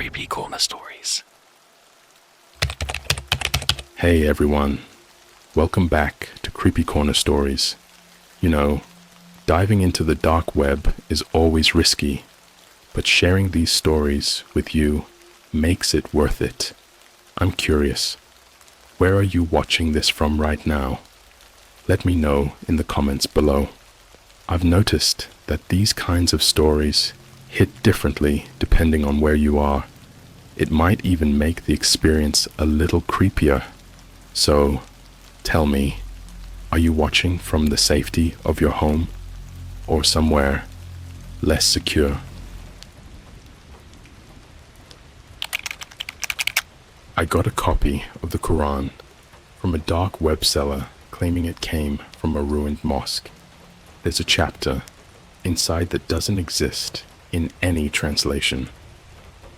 CreepyCorner stories. Hey everyone, welcome back to CreepyCorner stories. You know, diving into the dark web is always risky, but sharing these stories with you makes it worth it. I'm curious, where are you watching this from right now? Let me know in the comments below. I've noticed that these kinds of stories hit differently depending on where you are. It might even make the experience a little creepier. So, tell me, are you watching from the safety of your home or somewhere less secure? I got a copy of the Quran from a dark web seller claiming it came from a ruined mosque. There's a chapter inside that doesn't exist in any translation.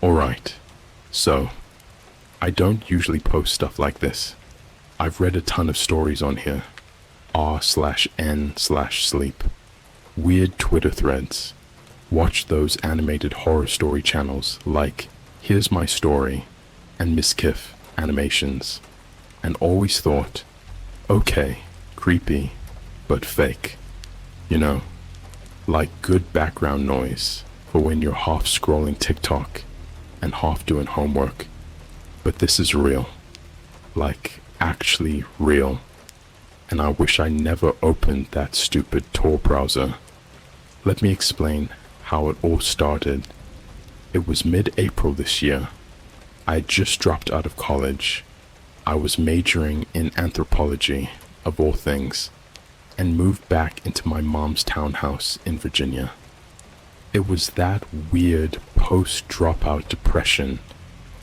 Alright, so I don't usually post stuff like this. I've read a ton of stories on here, r/n/sleep, weird Twitter threads, watched those animated horror story channels like Here's My Story and Miskiff animations, and always thought, okay, creepy, but fake. You know, like good background noise for when you're half scrolling TikTok and half doing homework. But this is real, like actually real, and I wish I never opened that stupid Tor browser. Let me explain how it all started. It was mid-April this year. I had just dropped out of college. I was majoring in anthropology, of all things, and moved back into my mom's townhouse in Virginia. It was that weird post-dropout depression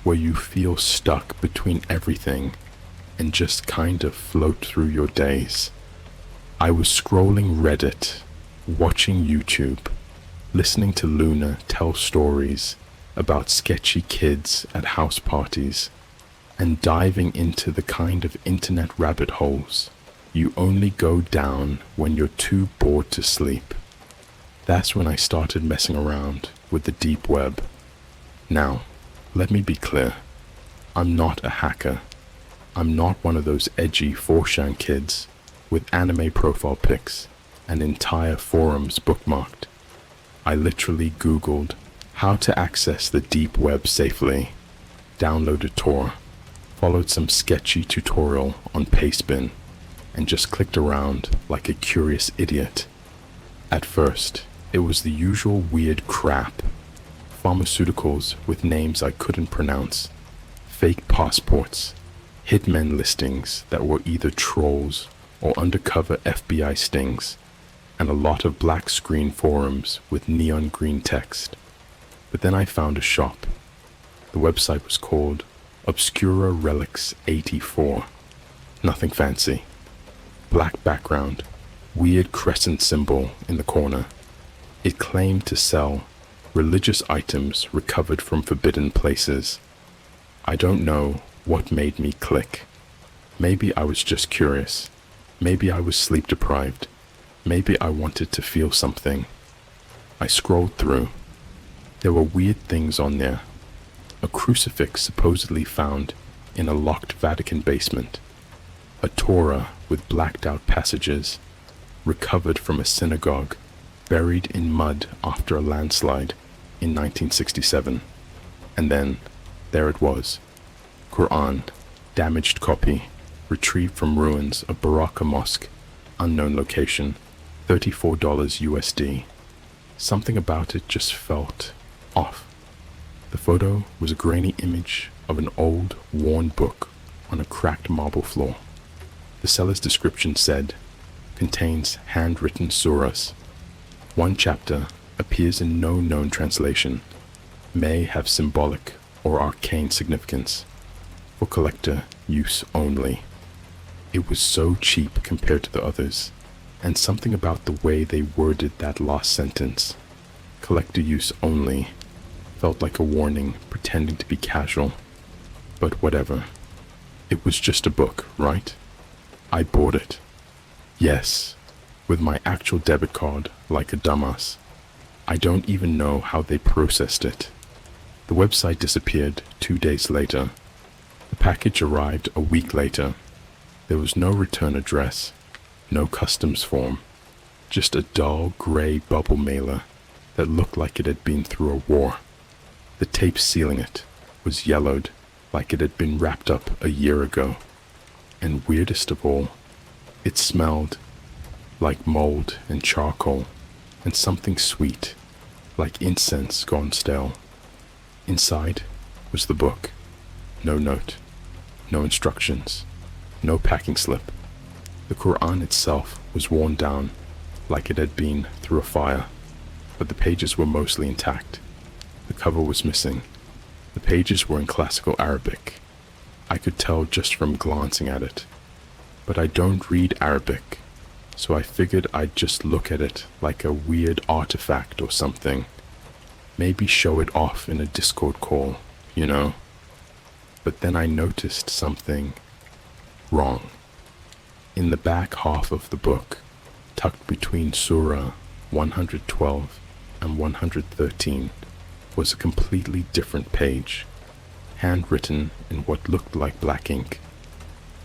where you feel stuck between everything and just kind of float through your days. I was scrolling Reddit, watching YouTube, listening to Luna tell stories about sketchy kids at house parties, and diving into the kind of internet rabbit holes you only go down when you're too bored to sleep. That's when I started messing around with the deep web. Now, let me be clear. I'm not a hacker. I'm not one of those edgy 4chan kids with anime profile pics and entire forums bookmarked. I literally Googled how to access the deep web safely, downloaded Tor, followed some sketchy tutorial on Pastebin, and just clicked around like a curious idiot. At first, it was the usual weird crap. Pharmaceuticals with names I couldn't pronounce, fake passports, hitmen listings that were either trolls or undercover FBI stings, and a lot of black screen forums with neon green text. But then I found a shop. The website was called Obscura Relics 84. Nothing fancy. Black background, weird crescent symbol in the corner. It claimed to sell religious items recovered from forbidden places. I don't know what made me click. Maybe I was just curious. Maybe I was sleep deprived. Maybe I wanted to feel something. I scrolled through. There were weird things on there. A crucifix supposedly found in a locked Vatican basement. A Torah with blacked out passages, recovered from a synagogue, buried in mud after a landslide in 1967. And then, there it was. Quran, damaged copy, retrieved from ruins of Baraka Mosque, unknown location, $34 USD. Something about it just felt off. The photo was a grainy image of an old, worn book on a cracked marble floor. The seller's description said, contains handwritten surahs. One chapter appears in no known translation, may have symbolic or arcane significance, for collector use only. It was so cheap compared to the others, and something about the way they worded that last sentence, collector use only, felt like a warning pretending to be casual. But whatever. It was just a book, right? I bought it. Yes, with my actual debit card, like a dumbass. I don't even know how they processed it. The website disappeared 2 days later. The package arrived a week later. There was no return address, no customs form, just a dull grey bubble mailer that looked like it had been through a war. The tape sealing it was yellowed like it had been wrapped up a year ago. And weirdest of all, it smelled like mold and charcoal and something sweet, like incense gone stale. Inside was the book. No note, no instructions, no packing slip. The Quran itself was worn down like it had been through a fire, but the pages were mostly intact. The cover was missing. The pages were in classical Arabic. I could tell just from glancing at it. But I don't read Arabic, so I figured I'd just look at it like a weird artifact or something. Maybe show it off in a Discord call, you know. But then I noticed something wrong. In the back half of the book, tucked between Surah 112 and 113, was a completely different page, handwritten in what looked like black ink.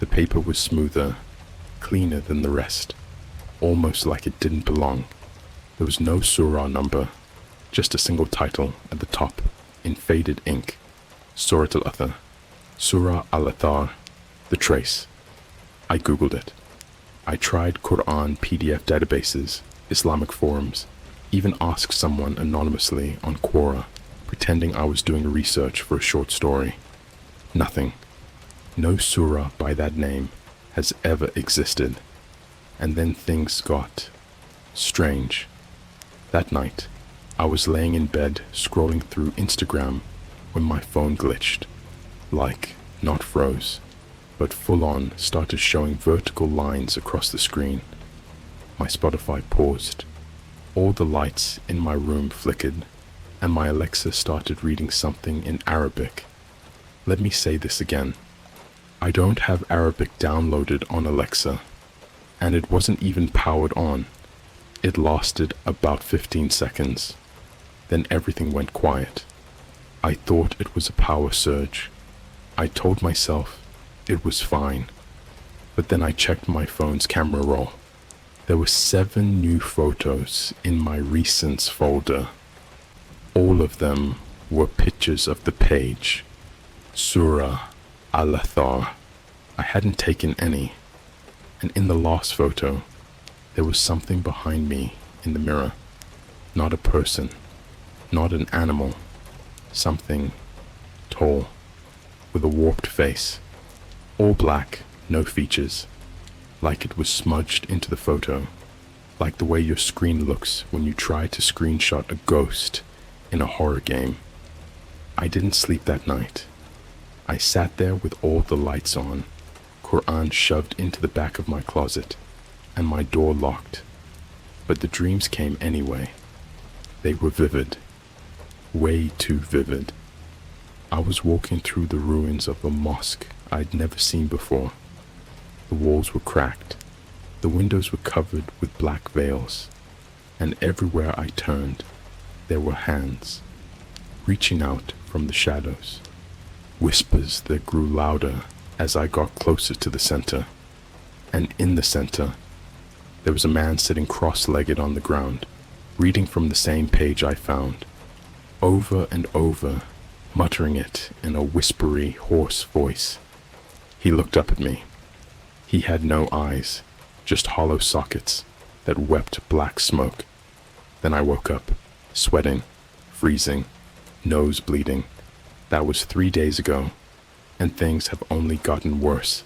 The paper was smoother, cleaner than the rest, almost like it didn't belong. There was no surah number, just a single title at the top, in faded ink. Surah Al-Athar. Surah Al-Athar, The Trace. I googled it. I tried Quran PDF databases, Islamic forums, even asked someone anonymously on Quora, pretending I was doing research for a short story. Nothing. No surah by that name has ever existed. And then things got strange. That night, I was laying in bed scrolling through Instagram when my phone glitched. Like, not froze, but full on started showing vertical lines across the screen. My Spotify paused. All the lights in my room flickered, and my Alexa started reading something in Arabic. Let me say this again. I don't have Arabic downloaded on Alexa, and it wasn't even powered on. It lasted about 15 seconds. Then everything went quiet. I thought it was a power surge. I told myself it was fine. But then I checked my phone's camera roll. There were 7 new photos in my recents folder. All of them were pictures of the page. Surah Al-Athar. I hadn't taken any. And in the last photo, there was something behind me in the mirror. Not a person. Not an animal. Something tall, with a warped face. All black, no features. Like it was smudged into the photo. Like the way your screen looks when you try to screenshot a ghost in a horror game. I didn't sleep that night. I sat there with all the lights on, Quran shoved into the back of my closet, and my door locked. But the dreams came anyway. They were vivid. Way too vivid. I was walking through the ruins of a mosque I'd never seen before. The walls were cracked. The windows were covered with black veils. And everywhere I turned, there were hands, reaching out from the shadows. Whispers that grew louder as I got closer to the center. And in the center, there was a man sitting cross-legged on the ground, reading from the same page I found, over and over, muttering it in a whispery, hoarse voice. He looked up at me. He had no eyes, just hollow sockets that wept black smoke. Then I woke up, sweating, freezing, nose bleeding. That was 3 days ago, and things have only gotten worse.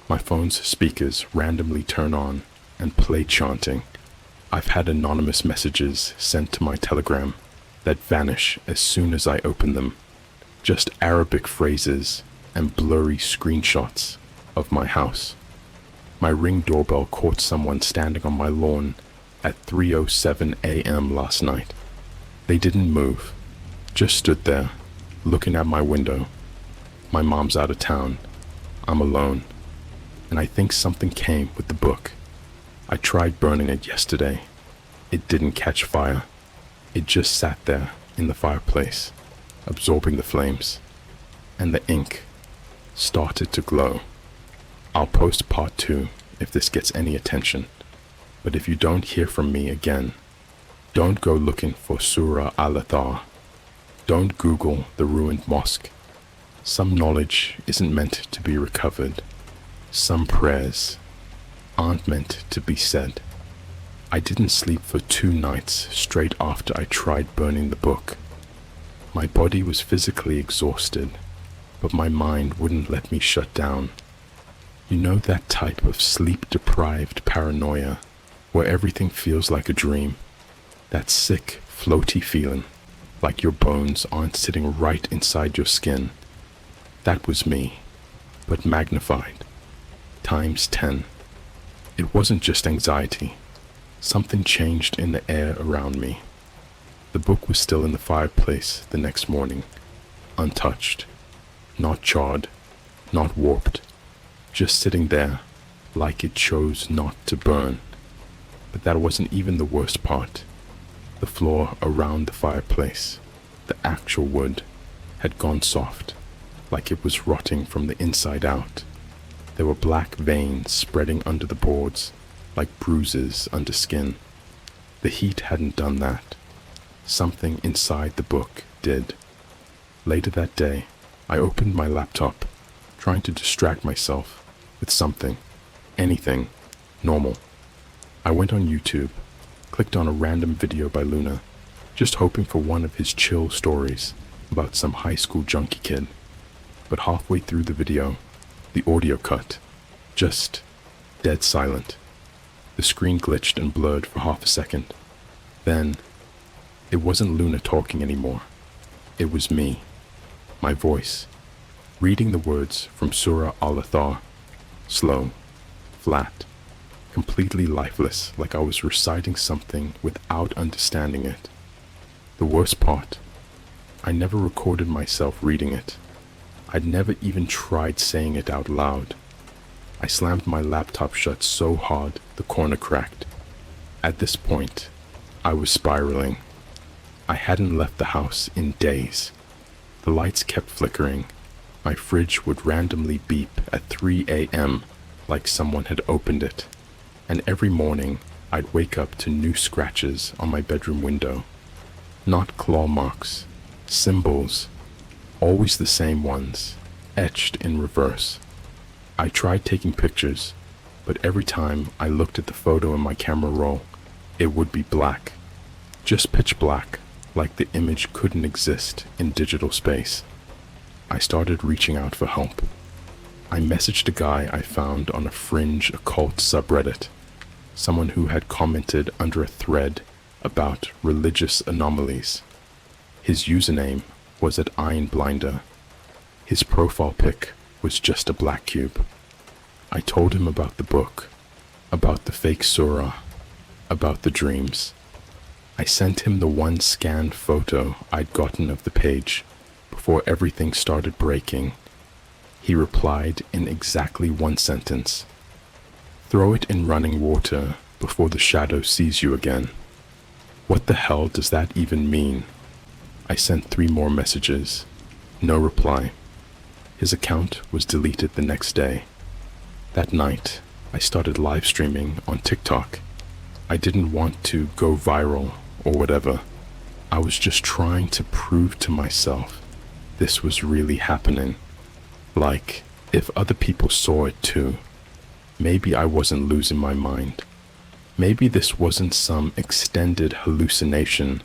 My phone's speakers randomly turn on and play chanting. I've had anonymous messages sent to my Telegram that vanish as soon as I open them. Just Arabic phrases and blurry screenshots of my house. My Ring doorbell caught someone standing on my lawn at 3:07 a.m. last night. They didn't move, just stood there, looking at my window. My mom's out of town. I'm alone. And I think something came with the book. I tried burning it yesterday. It didn't catch fire. It just sat there in the fireplace. absorbing the flames, and the ink started to glow. I'll post part 2 if this gets any attention, but if you don't hear from me again, don't go looking for Surah al-Athar. Don't Google the ruined mosque. Some knowledge isn't meant to be recovered. Some prayers aren't meant to be said. I didn't sleep for 2 nights straight after I tried burning the book. My body was physically exhausted, but my mind wouldn't let me shut down. You know that type of sleep-deprived paranoia where everything feels like a dream? That sick, floaty feeling, like your bones aren't sitting right inside your skin. That was me, but magnified, times 10. It wasn't just anxiety. Something changed in the air around me. The book was still in the fireplace the next morning, untouched, not charred, not warped, just sitting there like it chose not to burn. But that wasn't even the worst part. The floor around the fireplace, the actual wood, had gone soft, like it was rotting from the inside out. There were black veins spreading under the boards, like bruises under skin. The heat hadn't done that. Something inside the book did. Later that day, I opened my laptop, trying to distract myself with something, anything, normal. I went on YouTube, clicked on a random video by Luna, just hoping for one of his chill stories about some high school junkie kid. But halfway through the video, the audio cut, just dead silent. The screen glitched and blurred for half a second. Then, it wasn't Luna talking anymore. It was me, my voice, reading the words from Surah al-Athar, slow, flat, completely lifeless, like I was reciting something without understanding it. The worst part, I never recorded myself reading it. I'd never even tried saying it out loud. I slammed my laptop shut so hard the corner cracked. At this point, I was spiraling. I hadn't left the house in days. The lights kept flickering. My fridge would randomly beep at 3 a.m. like someone had opened it. And every morning, I'd wake up to new scratches on my bedroom window. Not claw marks, symbols, always the same ones, etched in reverse. I tried taking pictures, but every time I looked at the photo in my camera roll, it would be black. Just pitch black, like the image couldn't exist in digital space. I started reaching out for help. I messaged a guy I found on a fringe occult subreddit, someone who had commented under a thread about religious anomalies. His username was @IronBlinder. His profile pic was just a black cube. I told him about the book, about the fake surah, about the dreams. I sent him the one scanned photo I'd gotten of the page before everything started breaking. He replied in exactly 1 sentence. Throw it in running water before the shadow sees you again. What the hell does that even mean? I sent 3 more messages. No reply. His account was deleted the next day. That night, I started live streaming on TikTok. I didn't want to go viral or whatever. I was just trying to prove to myself this was really happening. Like, if other people saw it too, maybe I wasn't losing my mind. Maybe this wasn't some extended hallucination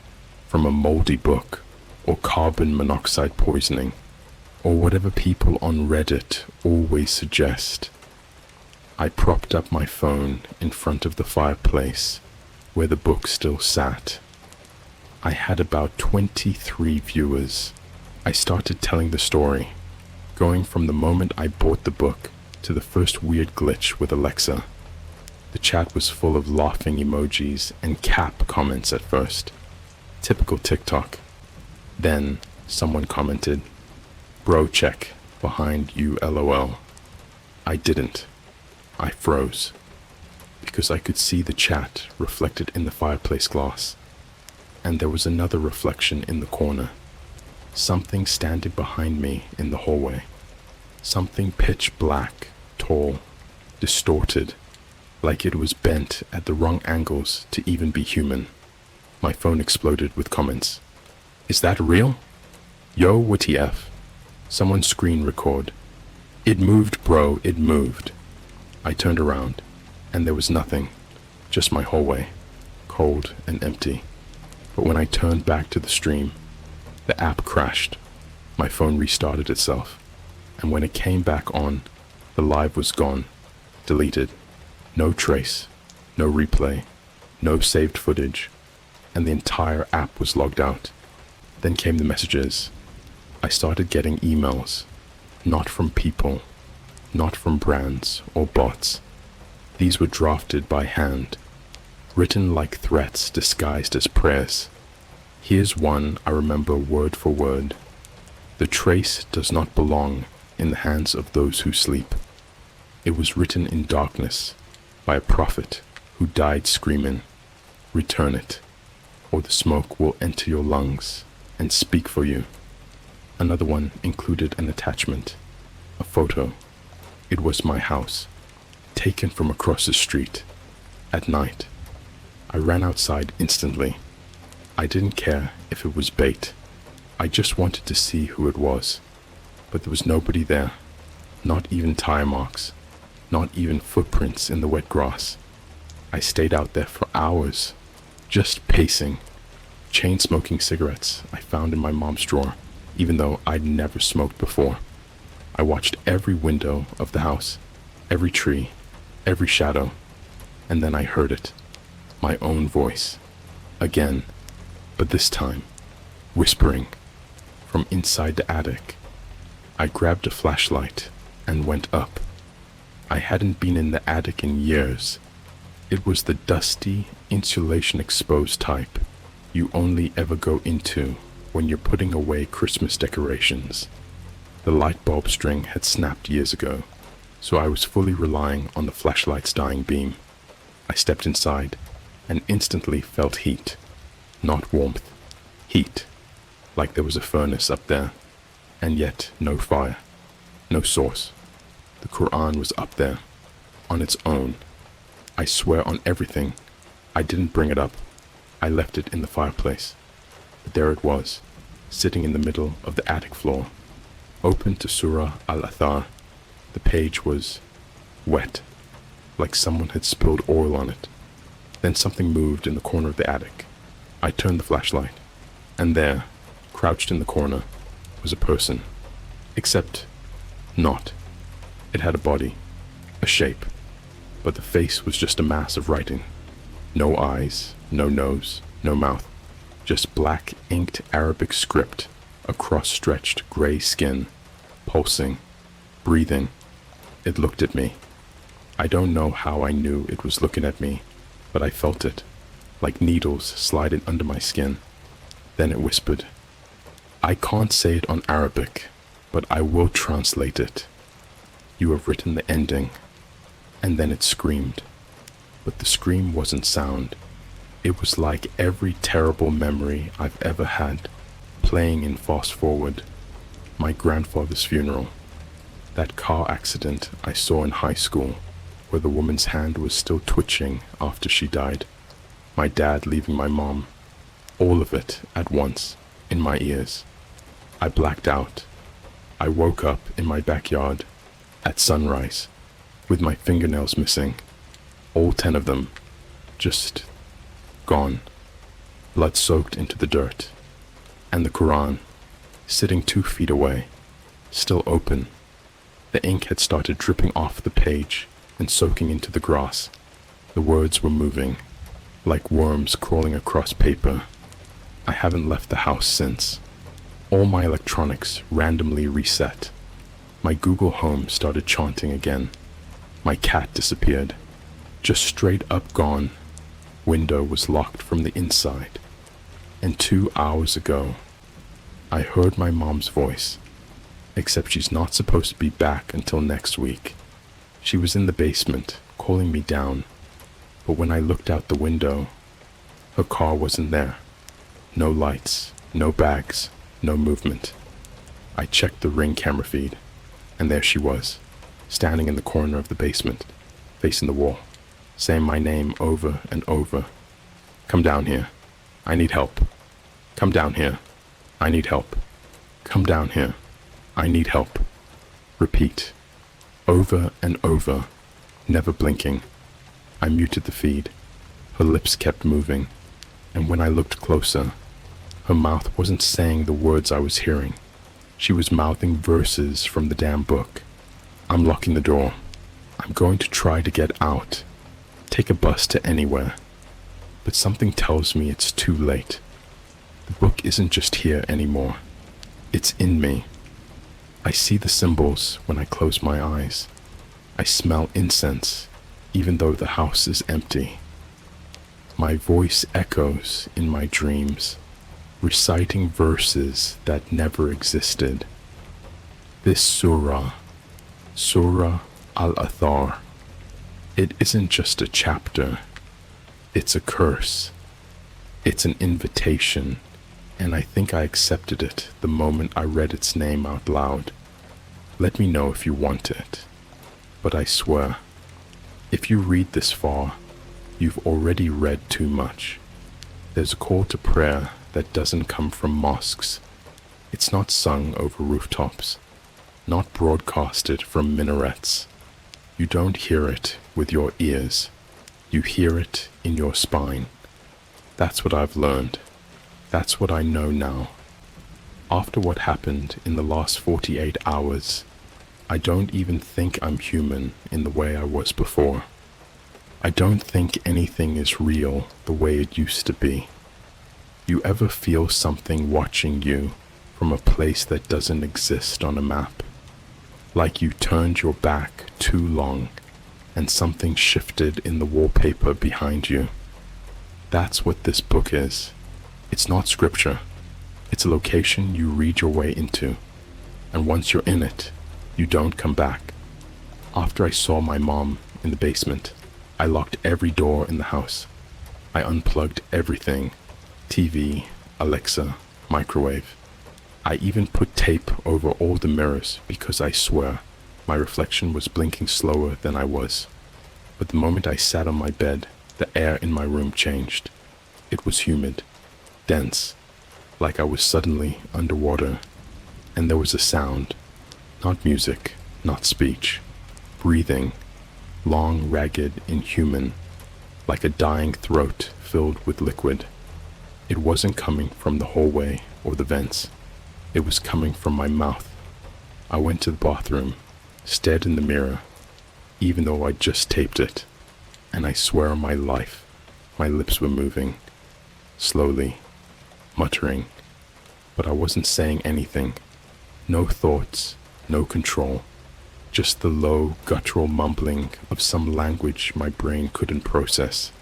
from a moldy book or carbon monoxide poisoning, or whatever people on Reddit always suggest. I propped up my phone in front of the fireplace where the book still sat. I had about 23 viewers. I started telling the story, going from the moment I bought the book to the first weird glitch with Alexa. The chat was full of laughing emojis and cap comments at first. Typical TikTok. Then someone commented, "Bro check behind you LOL." I didn't. I froze, because I could see the chat reflected in the fireplace glass, and there was another reflection in the corner. Something standing behind me in the hallway. Something pitch black, tall, distorted, like it was bent at the wrong angles to even be human. My phone exploded with comments. Is that real? Yo, what TF? Someone screen record. It moved, bro, it moved. I turned around, and there was nothing, just my hallway, cold and empty. But when I turned back to the stream, the app crashed. My phone restarted itself, and when it came back on, the live was gone, deleted. No trace, no replay, no saved footage, and the entire app was logged out. Then came the messages. I started getting emails, not from people, not from brands or bots. These were drafted by hand, written like threats disguised as prayers. Here's one I remember word for word. The trace does not belong in the hands of those who sleep. It was written in darkness by a prophet who died screaming, "Return it, or the smoke will enter your lungs and speak for you." Another one included an attachment, a photo. It was my house, taken from across the street, at night. I ran outside instantly. I didn't care if it was bait. I just wanted to see who it was. But there was nobody there, not even tire marks, not even footprints in the wet grass. I stayed out there for hours, just pacing, chain-smoking cigarettes I found in my mom's drawer, even though I'd never smoked before. I watched every window of the house, every tree, every shadow, and then I heard it, my own voice, again, but this time, whispering, from inside the attic. I grabbed a flashlight and went up. I hadn't been in the attic in years. It was the dusty, insulation exposed type you only ever go into when you're putting away Christmas decorations. The light bulb string had snapped years ago, so I was fully relying on the flashlight's dying beam. I stepped inside and instantly felt heat. Not warmth, heat, like there was a furnace up there, and yet no fire, no source. The Quran was up there, on its own. I swear on everything, I didn't bring it up. I left it in the fireplace. But there it was, sitting in the middle of the attic floor, open to Surah Al-Athar. The page was wet, like someone had spilled oil on it. Then something moved in the corner of the attic. I turned the flashlight, and there, crouched in the corner, was a person. Except not. It had a body, a shape, but the face was just a mass of writing. No eyes, no nose, no mouth, just black inked Arabic script across stretched gray skin, pulsing, breathing. It looked at me. I don't know how I knew it was looking at me, but I felt it, like needles sliding under my skin. Then it whispered. I can't say it on Arabic, but I will translate it. You have written the ending. And then it screamed. But the scream wasn't sound. It was like every terrible memory I've ever had, playing in fast forward. My grandfather's funeral. That car accident I saw in high school, where the woman's hand was still twitching after she died. My dad leaving my mom. All of it at once, in my ears. I blacked out. I woke up in my backyard, at sunrise, with my fingernails missing, all 10 of them, just gone, blood soaked into the dirt, and the Quran, sitting 2 feet away, still open. The ink had started dripping off the page and soaking into the grass. The words were moving, like worms crawling across paper. I haven't left the house since. All my electronics randomly reset. My Google Home started chanting again. My cat disappeared. Just straight up gone. Window was locked from the inside. And 2 hours ago, I heard my mom's voice. Except she's not supposed to be back until next week. She was in the basement, calling me down. But when I looked out the window, her car wasn't there. No lights, no bags, no movement. I checked the Ring camera feed, and there she was, standing in the corner of the basement, facing the wall, saying my name over and over. Come down here. I need help. Come down here. I need help. Come down here. I need help. Repeat. Over and over, never blinking. I muted the feed. Her lips kept moving, and when I looked closer, her mouth wasn't saying the words I was hearing. She was mouthing verses from the damn book. I'm locking the door. I'm going to try to get out. Take a bus to anywhere. But something tells me it's too late. The book isn't just here anymore. It's in me. I see the symbols when I close my eyes. I smell incense, even though the house is empty. My voice echoes in my dreams, reciting verses that never existed. This Surah Al-Athar, it isn't just a chapter, it's a curse. It's an invitation, and I think I accepted it the moment I read its name out loud. Let me know if you want it. But I swear, if you read this far, you've already read too much. There's a call to prayer that doesn't come from mosques. It's not sung over rooftops, not broadcasted from minarets. You don't hear it with your ears. You hear it in your spine. That's what I've learned. That's what I know now. After what happened in the last 48 hours, I don't even think I'm human in the way I was before. I don't think anything is real the way it used to be. You ever feel something watching you from a place that doesn't exist on a map? Like you turned your back too long and something shifted in the wallpaper behind you. That's what this book is. It's not scripture. It's a location you read your way into, and once you're in it, you don't come back. After I saw my mom in the basement, I locked every door in the house. I unplugged everything: TV, Alexa, microwave. I even put tape over all the mirrors because I swear my reflection was blinking slower than I was. But the moment I sat on my bed, the air in my room changed. It was humid, dense, like I was suddenly underwater. And there was a sound, not music, not speech, breathing, long, ragged, inhuman, like a dying throat filled with liquid. It wasn't coming from the hallway or the vents. It was coming from my mouth. I went to the bathroom, stared in the mirror, even though I just taped it, and I swear on my life, my lips were moving, slowly, muttering, but I wasn't saying anything. No thoughts, no control, just the low, guttural mumbling of some language my brain couldn't process.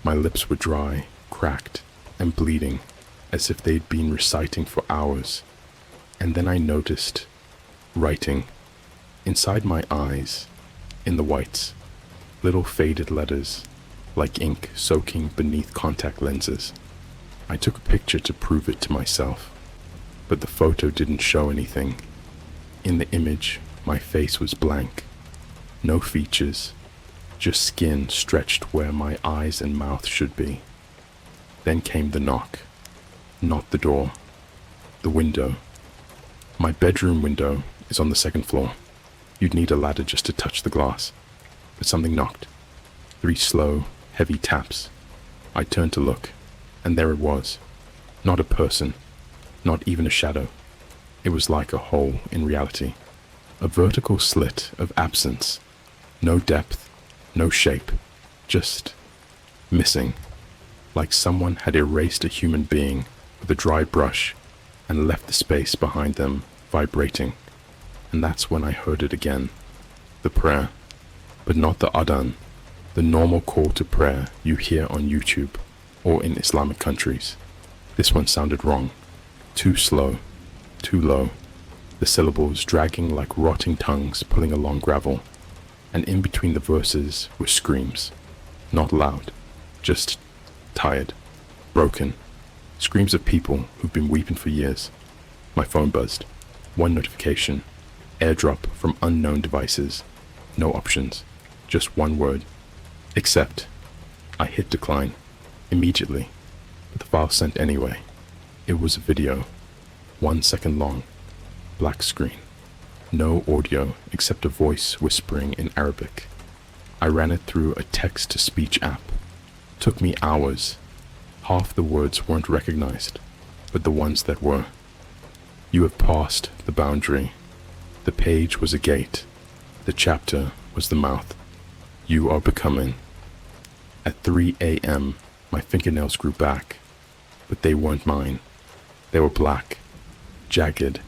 My lips were dry, cracked, and bleeding, as if they'd been reciting for hours. And then I noticed writing inside my eyes, in the whites, little faded letters, like ink soaking beneath contact lenses. I took a picture to prove it to myself, but the photo didn't show anything. In the image, my face was blank, no features, just skin stretched where my eyes and mouth should be. Then came the knock. Not the door, the window. My bedroom window is on the second floor. You'd need a ladder just to touch the glass. But something knocked. 3 slow, heavy taps. I turned to look, and there it was. Not a person, not even a shadow. It was like a hole in reality. A vertical slit of absence. No depth, no shape, just missing. Like someone had erased a human being with a dry brush and left the space behind them vibrating. And that's when I heard it again. The prayer, but not the undone, the normal call to prayer you hear on YouTube or in Islamic countries. This one sounded wrong, too slow, too low, the syllables dragging like rotting tongues pulling along gravel, and in between the verses were screams, not loud, just tired, broken, screams of people who've been weeping for years, My phone buzzed. One notification. AirDrop from unknown devices. No options. Just one word. Accept. I hit decline. Immediately. But the file sent anyway. It was a video. 1 second long. Black screen. No audio except a voice whispering in Arabic. I ran it through a text-to-speech app. Took me hours. Half the words weren't recognized, but the ones that were. You have passed the boundary. The page was a gate. The chapter was the mouth. You are becoming. At 3 a.m., my fingernails grew back, but they weren't mine. They were black, jagged,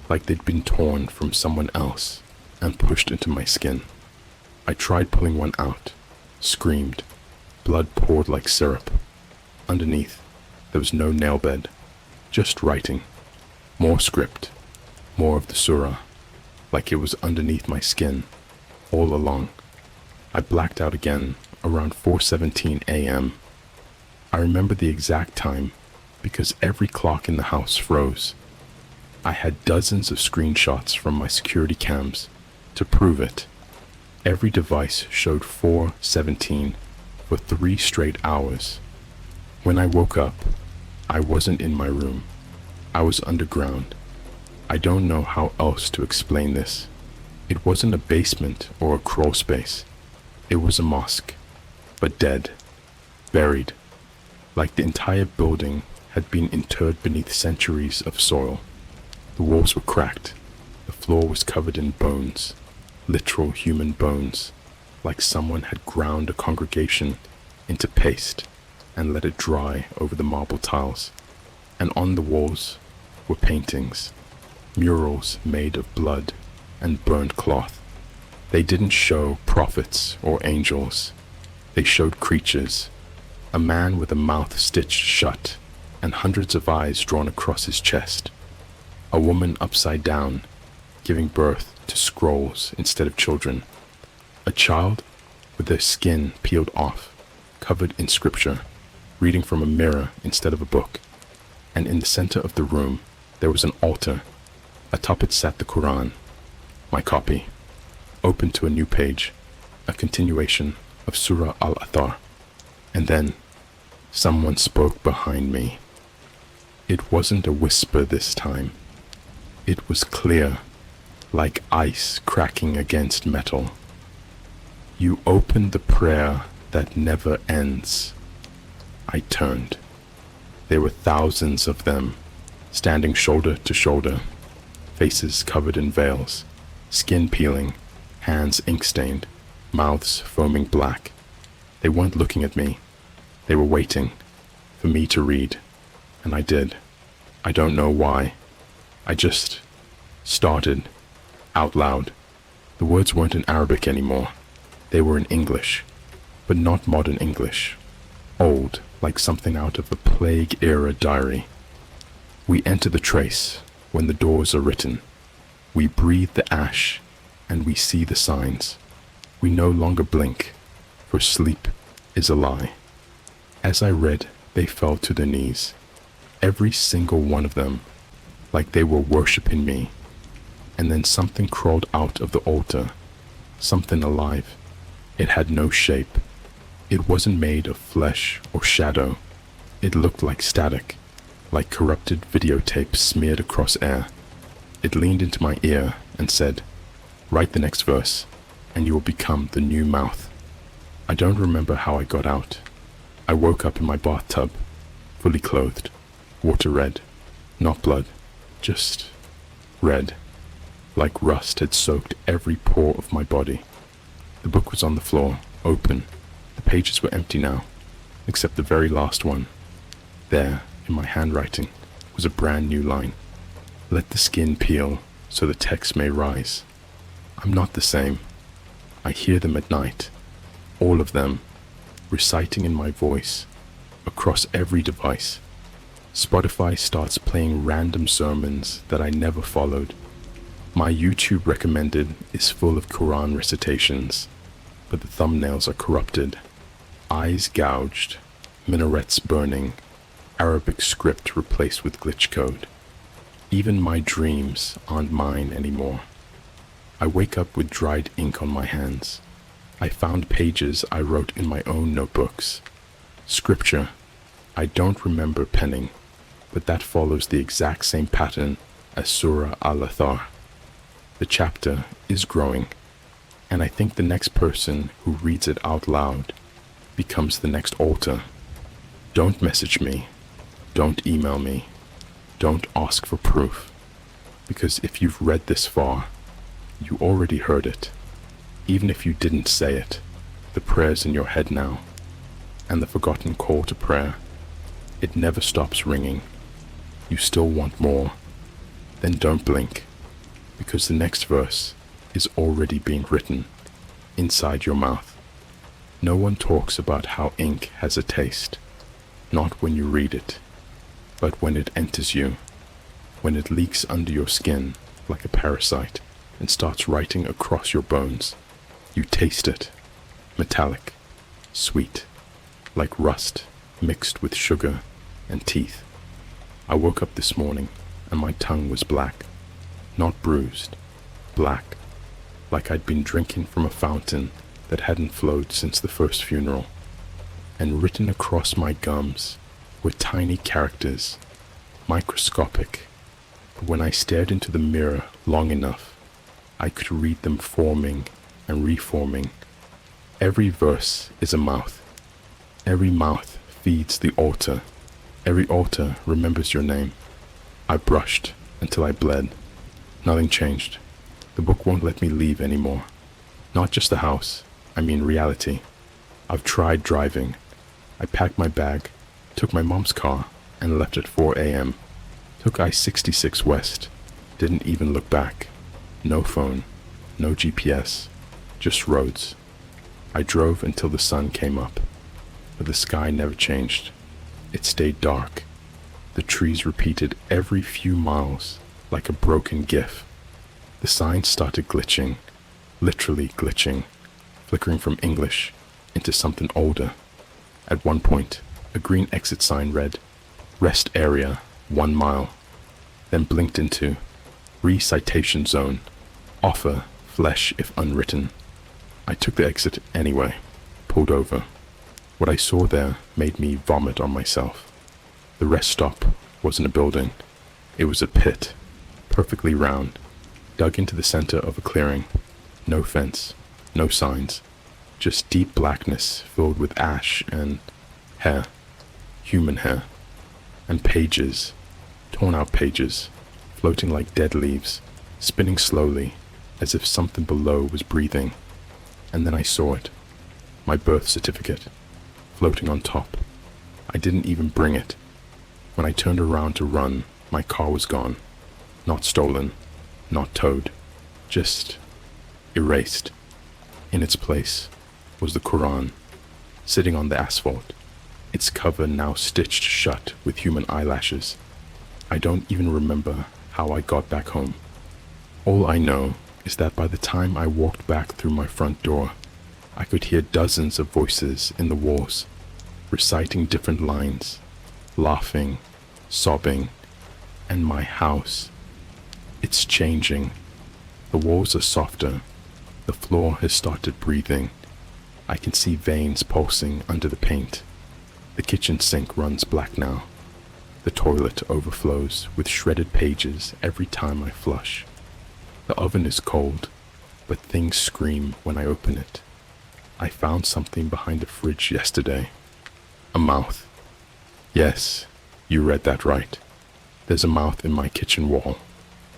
like they'd been torn from someone else and pushed into my skin. I tried pulling one out, screamed. Blood poured like syrup. Underneath, there was no nail bed, just writing. More script, more of the surah, like it was underneath my skin, all along. I blacked out again around 4:17 a.m. I remember the exact time because every clock in the house froze. I had dozens of screenshots from my security cams to prove it. Every device showed 4:17 for 3 straight hours. When I woke up, I wasn't in my room. I was underground. I don't know how else to explain this. It wasn't a basement or a crawl space. It was a mosque, but dead, buried, like the entire building had been interred beneath centuries of soil. The walls were cracked. The floor was covered in bones, literal human bones, like someone had ground a congregation into paste and let it dry over the marble tiles. And on the walls were paintings, murals made of blood and burned cloth. They didn't show prophets or angels. They showed creatures, a man with a mouth stitched shut and hundreds of eyes drawn across his chest, a woman upside down, giving birth to scrolls instead of children, a child with their skin peeled off, covered in scripture, reading from a mirror instead of a book. And in the center of the room, there was an altar. Atop it sat the Quran, my copy, open to a new page, a continuation of Surah Al-Athar. And then, someone spoke behind me. It wasn't a whisper this time. It was clear, like ice cracking against metal. You opened the prayer that never ends. I turned. There were thousands of them, standing shoulder to shoulder, faces covered in veils, skin peeling, hands ink-stained, mouths foaming black. They weren't looking at me. They were waiting for me to read, and I did. I don't know why. I just started out loud. The words weren't in Arabic anymore. They were in English, but not modern English. Old, like something out of a plague-era diary. We enter the trace when the doors are written. We breathe the ash, and we see the signs. We no longer blink, for sleep is a lie. As I read, they fell to their knees. Every single one of them, like they were worshipping me. And then something crawled out of the altar, something alive. It had no shape. It wasn't made of flesh or shadow. It looked like static, like corrupted videotape smeared across air. It leaned into my ear and said, "Write the next verse, and you will become the new mouth." I don't remember how I got out. I woke up in my bathtub, fully clothed, water red, not blood, just red, like rust had soaked every pore of my body. The book was on the floor, open. The pages were empty now, except the very last one. There, in my handwriting, was a brand new line. "Let the skin peel, so the text may rise." I'm not the same. I hear them at night, all of them, reciting in my voice, across every device. Spotify starts playing random sermons that I never followed. My YouTube recommended is full of Quran recitations, but the thumbnails are corrupted, eyes gouged, minarets burning, Arabic script replaced with glitch code. Even my dreams aren't mine anymore. I wake up with dried ink on my hands. I found pages I wrote in my own notebooks. Scripture I don't remember penning, but that follows the exact same pattern as Surah Al-Athar. The chapter is growing, and I think the next person who reads it out loud becomes the next author. Don't message me. Don't email me. Don't ask for proof. Because if you've read this far, you already heard it. Even if you didn't say it, the prayer's in your head now. And the forgotten call to prayer, it never stops ringing. You still want more. Then don't blink, because the next verse is already being written inside your mouth. No one talks about how ink has a taste, not when you read it, but when it enters you, when it leaks under your skin like a parasite and starts writing across your bones. You taste it, metallic, sweet, like rust mixed with sugar and teeth. I woke up this morning and my tongue was black, not bruised, black, like I'd been drinking from a fountain that hadn't flowed since the first funeral. And written across my gums were tiny characters, microscopic, but when I stared into the mirror long enough, I could read them forming and reforming. Every verse is a mouth. Every mouth feeds the altar. Every altar remembers your name. I brushed until I bled. Nothing changed. The book won't let me leave anymore. Not just the house, I mean reality. I've tried driving. I packed my bag, took my mom's car, and left at 4 a.m. Took I-66 west. Didn't even look back. No phone, no GPS, just roads. I drove until the sun came up, but the sky never changed. It stayed dark. The trees repeated every few miles like a broken GIF. The signs started glitching, literally glitching, flickering from English into something older. At one point, a green exit sign read, "Rest area, 1 mile," then blinked into "Recitation zone, offer flesh if unwritten." I took the exit anyway, pulled over. What I saw there made me vomit on myself. The rest stop wasn't a building. It was a pit, perfectly round, dug into the center of a clearing. No fence, no signs, just deep blackness filled with ash and hair, human hair, and pages, torn out pages, floating like dead leaves, spinning slowly as if something below was breathing. And then I saw it, my birth certificate, floating on top. I didn't even bring it. When I turned around to run, my car was gone. Not stolen, not towed, just erased. In its place was the Quran, sitting on the asphalt, its cover now stitched shut with human eyelashes. I don't even remember how I got back home. All I know is that by the time I walked back through my front door, I could hear dozens of voices in the walls, reciting different lines, laughing, sobbing, and my house. It's changing. The walls are softer. The floor has started breathing. I can see veins pulsing under the paint. The kitchen sink runs black now. The toilet overflows with shredded pages every time I flush. The oven is cold, but things scream when I open it. I found something behind the fridge yesterday. A mouth. Yes, you read that right. There's a mouth in my kitchen wall,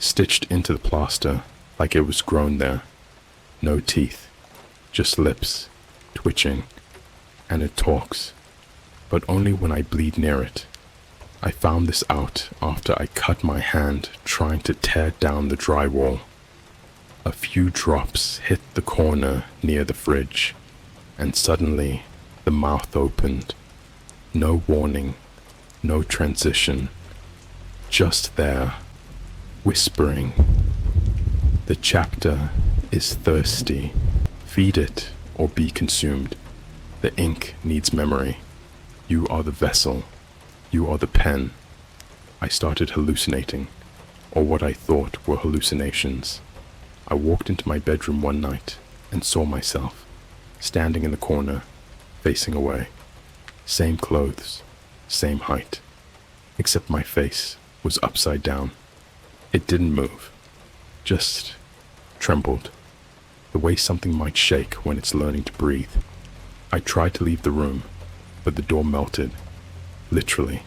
stitched into the plaster like it was grown there. No teeth, just lips, twitching, and it talks, but only when I bleed near it. I found this out after I cut my hand trying to tear down the drywall. A few drops hit the corner near the fridge, and suddenly the mouth opened. No warning, no transition, just there, whispering. The chapter is thirsty. Feed it or be consumed. The ink needs memory. You are the vessel. You are the pen. I started hallucinating. or what I thought were hallucinations. I walked into my bedroom one night and saw myself, standing in the corner, facing away. Same clothes, same height, except my face was upside down. It didn't move, just trembled, the way something might shake when it's learning to breathe. I tried to leave the room, but the door melted, literally,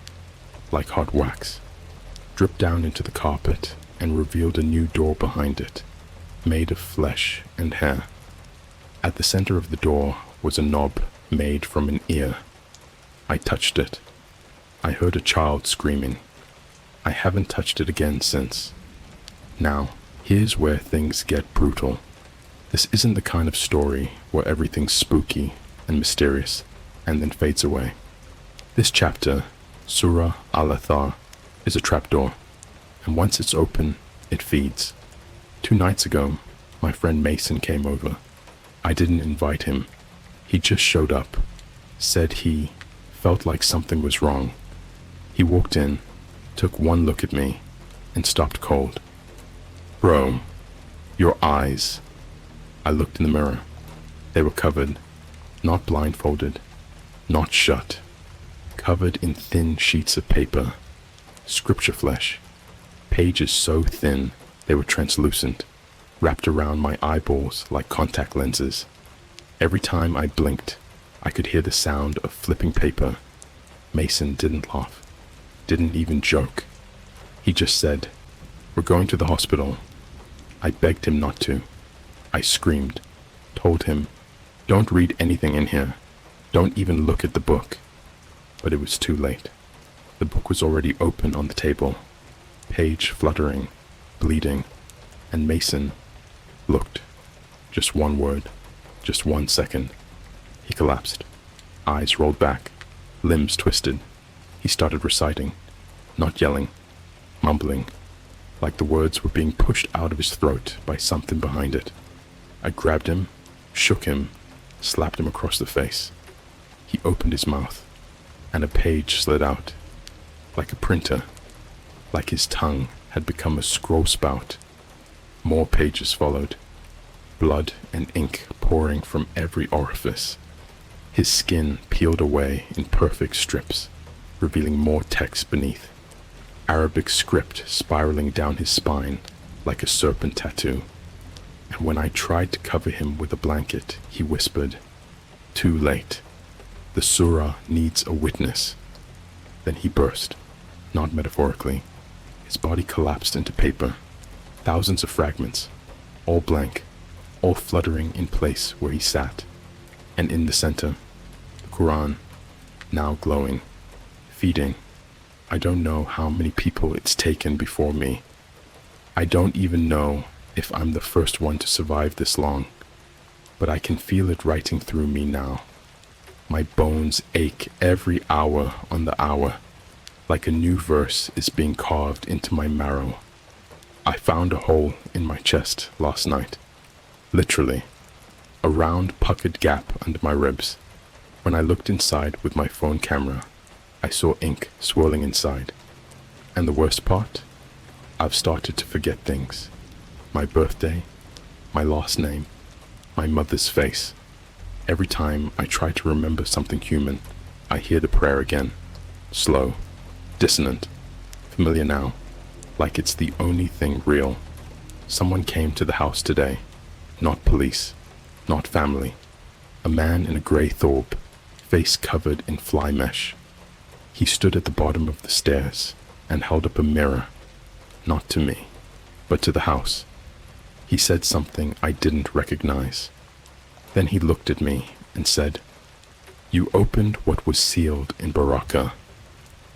like hot wax, dripped down into the carpet and revealed a new door behind it, made of flesh and hair. At the center of the door was a knob made from an ear. I touched it. I heard a child screaming. I haven't touched it again since. Now, here's where things get brutal. This isn't the kind of story where everything's spooky and mysterious and then fades away. This chapter, Surah Al-Athar, is a trapdoor, and once it's open, it feeds. 2 nights ago, my friend Mason came over. I didn't invite him. He just showed up, said he felt like something was wrong. He walked in, took one look at me, and stopped cold. Bro, your eyes. I looked in the mirror. They were covered, not blindfolded, not shut, covered in thin sheets of paper, scripture flesh, pages so thin they were translucent, wrapped around my eyeballs like contact lenses. Every time I blinked, I could hear the sound of flipping paper. Mason didn't laugh, didn't even joke. He just said, "We're going to the hospital." I begged him not to. I screamed, told him, "Don't read anything in here. Don't even look at the book." But it was too late. The book was already open on the table, page fluttering, bleeding, and Mason looked. Just one word, just 1 second. He collapsed, eyes rolled back, limbs twisted. He started reciting, not yelling, mumbling, like the words were being pushed out of his throat by something behind it. I grabbed him, shook him, slapped him across the face. He opened his mouth, and a page slid out, like a printer, like his tongue had become a scroll spout. More pages followed, blood and ink pouring from every orifice. His skin peeled away in perfect strips, revealing more text beneath. Arabic script spiraling down his spine like a serpent tattoo. And when I tried to cover him with a blanket, he whispered, "Too late. The surah needs a witness." Then he burst, not metaphorically. His body collapsed into paper, thousands of fragments, all blank, all fluttering in place where he sat. And in the center, the Quran, now glowing, feeding. I don't know how many people it's taken before me. I don't even know if I'm the first one to survive this long, but I can feel it writing through me now. My bones ache every hour on the hour, like a new verse is being carved into my marrow. I found a hole in my chest last night, literally, a round puckered gap under my ribs. When I looked inside with my phone camera, I saw ink swirling inside. And the worst part? I've started to forget things. My birthday, my last name, my mother's face. Every time I try to remember something human, I hear the prayer again. Slow, dissonant, familiar now, like it's the only thing real. Someone came to the house today, not police, not family. A man in a grey thorb, face covered in fly mesh. He stood at the bottom of the stairs and held up a mirror, not to me, but to the house. He said something I didn't recognize. Then he looked at me and said, "You opened what was sealed in Baraka.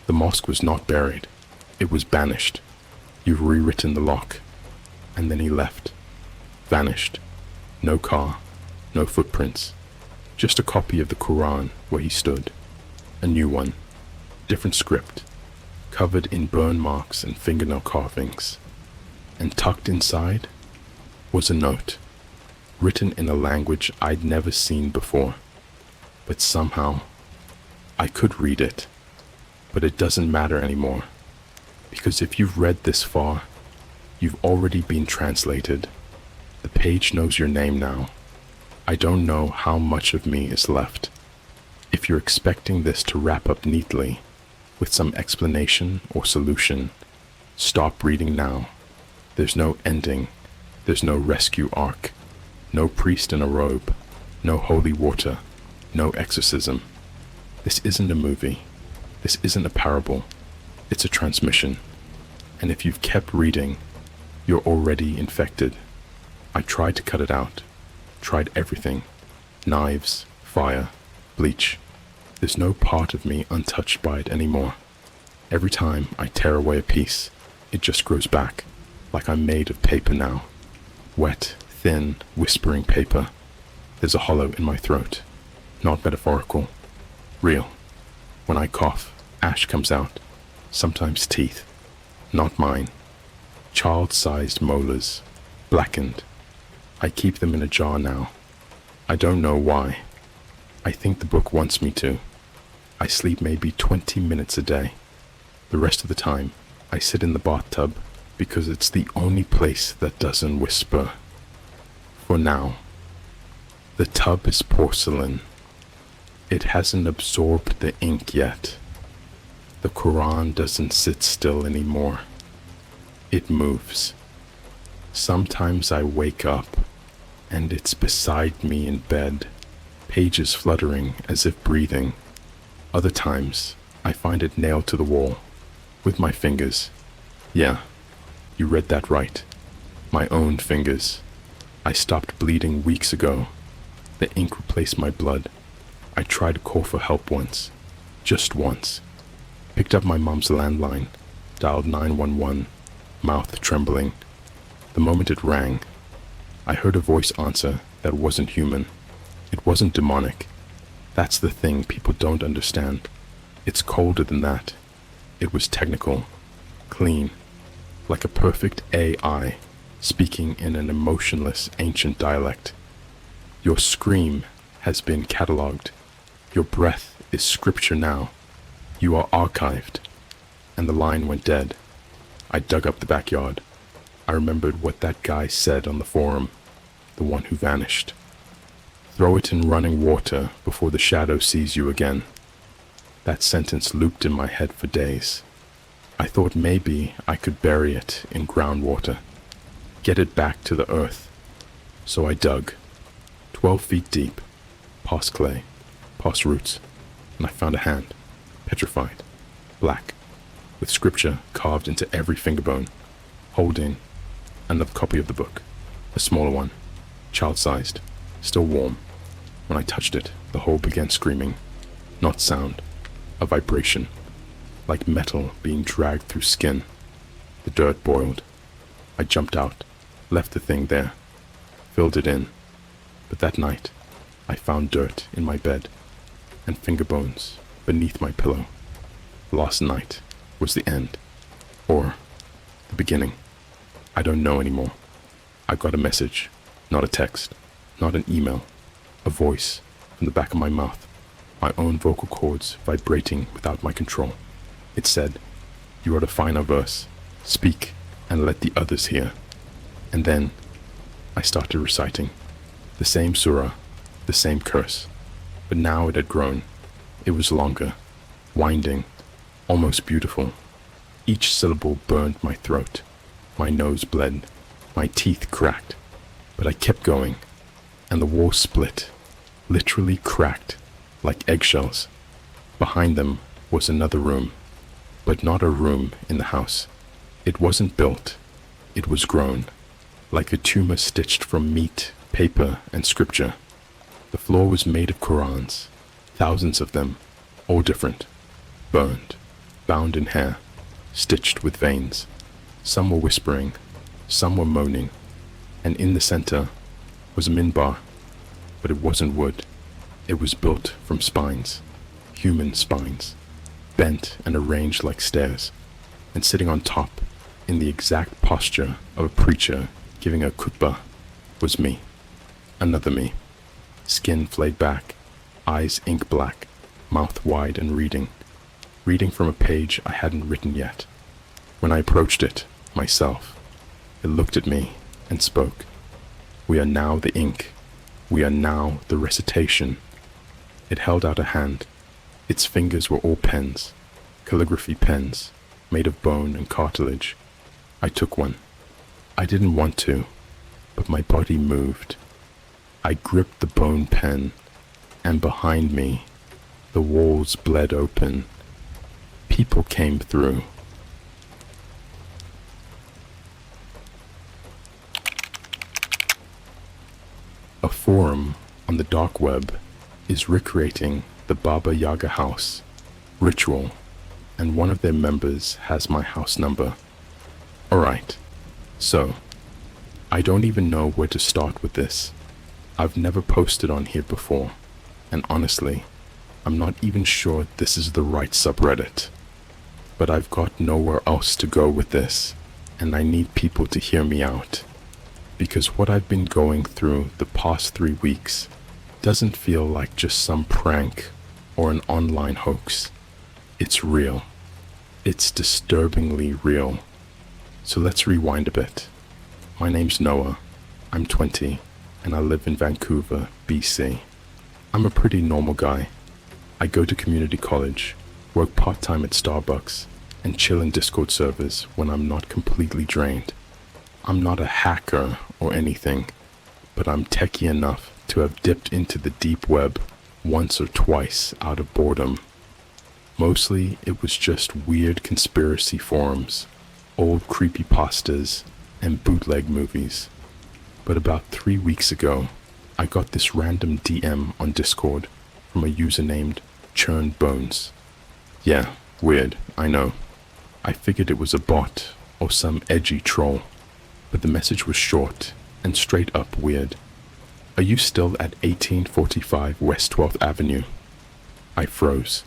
The mosque was not buried. It was banished. You've rewritten the lock." And then he left, vanished. No car, no footprints, just a copy of the Quran where he stood. A new one, different script, covered in burn marks and fingernail carvings. And tucked inside was a note, written in a language I'd never seen before. But somehow, I could read it. But it doesn't matter anymore, because if you've read this far, You've already been translated. The page knows your name now. I don't know how much of me is left. If you're expecting this to wrap up neatly, with some explanation or solution, stop reading now. There's no ending. There's no rescue arc. No priest in a robe. No holy water. No exorcism. This isn't a movie. This isn't a parable. It's a transmission. And if you've kept reading, you're already infected. I tried to cut it out. Tried everything. Knives, fire, bleach. There's no part of me untouched by it anymore. Every time I tear away a piece, it just grows back, like I'm made of paper now. Wet, thin, whispering paper. There's a hollow in my throat. Not metaphorical. Real. When I cough, ash comes out. Sometimes teeth. Not mine. Child-sized molars. Blackened. I keep them in a jar now. I don't know why. I think the book wants me to. I sleep maybe 20 minutes a day. The rest of the time, I sit in the bathtub because it's the only place that doesn't whisper. For now. The tub is porcelain. It hasn't absorbed the ink yet. The Quran doesn't sit still anymore. It moves. Sometimes I wake up and it's beside me in bed, pages fluttering as if breathing. Other times, I find it nailed to the wall, with my fingers. Yeah, you read that right. My own fingers. I stopped bleeding weeks ago. The ink replaced my blood. I tried to call for help once. Just once. Picked up my mom's landline, dialed 911, mouth trembling. The moment it rang, I heard a voice answer that wasn't human. It wasn't demonic. That's the thing people don't understand. It's colder than that. It was technical, clean, like a perfect AI speaking in an emotionless ancient dialect. Your scream has been catalogued. Your breath is scripture now. You are archived. And the line went dead. I dug up the backyard. I remembered what that guy said on the forum, the one who vanished. Throw it in running water before the shadow sees you again. That sentence looped in my head for days. I thought maybe I could bury it in groundwater, get it back to the earth. So I dug, 12 feet deep, past clay, past roots, and I found a hand, petrified, black, with scripture carved into every fingerbone, holding another copy of the book, a smaller one, child-sized, still warm. When I touched it, the whole began screaming, not sound, a vibration, like metal being dragged through skin. The dirt boiled. I jumped out, left the thing there, filled it in. But that night, I found dirt in my bed, and finger bones beneath my pillow. Last night was the end, or the beginning. I don't know anymore. I got a message, not a text, not an email, a voice from the back of my mouth, my own vocal cords vibrating without my control. It said, "You are to find a verse, speak, and let the others hear." And then I started reciting the same surah, the same curse, but now it had grown. It was longer, winding, almost beautiful. Each syllable burned my throat. My nose bled. My teeth cracked. But I kept going, and the wall split, literally cracked, like eggshells. Behind them was another room, but not a room in the house. It wasn't built. It was grown, like a tumor stitched from meat, paper, and scripture. The floor was made of Qurans, thousands of them, all different, burned, bound in hair, stitched with veins. Some were whispering, some were moaning, and in the center was a minbar, but it wasn't wood. It was built from spines, human spines, bent and arranged like stairs, and sitting on top, in the exact posture of a preacher giving a khutbah, was me, another me, skin flayed back, eyes ink black, mouth wide and reading from a page I hadn't written yet. When I approached it, myself, It looked at me and spoke. We are now the ink. We are now the recitation. It held out a hand. Its fingers were all pens, calligraphy pens, made of bone and cartilage. I took one. I didn't want to, but my body moved. I gripped the bone pen, and behind me, the walls bled open. People came through. A forum on the dark web is recreating the Baba Yaga house ritual, and one of their members has my house number. Alright, so I don't even know where to start with this. I've never posted on here before, and honestly, I'm not even sure this is the right subreddit. But I've got nowhere else to go with this, and I need people to hear me out. Because what I've been going through the past 3 weeks doesn't feel like just some prank or an online hoax. It's real. It's disturbingly real. So let's rewind a bit. My name's Noah. I'm 20, and I live in Vancouver, BC. I'm a pretty normal guy. I go to community college, work part-time at Starbucks, and chill in Discord servers when I'm not completely drained. I'm not a hacker or anything, but I'm techie enough to have dipped into the deep web once or twice out of boredom. Mostly it was just weird conspiracy forums, old creepypastas, and bootleg movies. But about 3 weeks ago, I got this random DM on Discord from a user named Churned Bones. Yeah, weird, I know. I figured it was a bot or some edgy troll, but the message was short and straight up weird. Are you still at 1845 West 12th Avenue? I froze.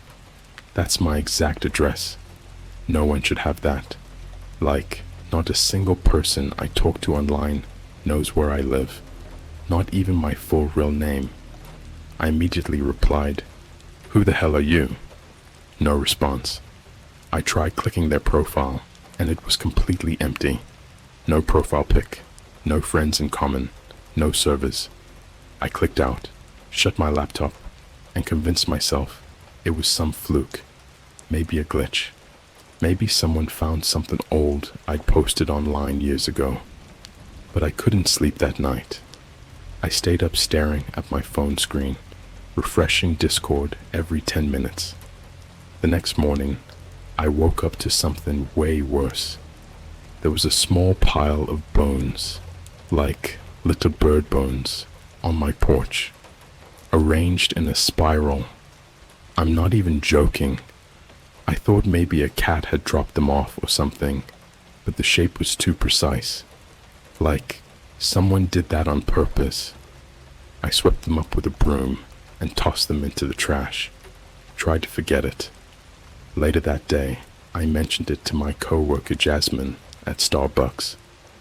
That's my exact address. No one should have that. Like, not a single person I talk to online knows where I live. Not even my full real name. I immediately replied, "Who the hell are you?" No response. I tried clicking their profile, and it was completely empty. No profile pic, no friends in common, no servers. I clicked out, shut my laptop, and convinced myself it was some fluke, maybe a glitch. Maybe someone found something old I'd posted online years ago. But I couldn't sleep that night. I stayed up staring at my phone screen, refreshing Discord every 10 minutes. The next morning, I woke up to something way worse. There was a small pile of bones, like little bird bones, on my porch, arranged in a spiral. I'm not even joking. I thought maybe a cat had dropped them off or something, but the shape was too precise. Like someone did that on purpose. I swept them up with a broom and tossed them into the trash. Tried to forget it. Later that day, I mentioned it to my coworker Jasmine at Starbucks,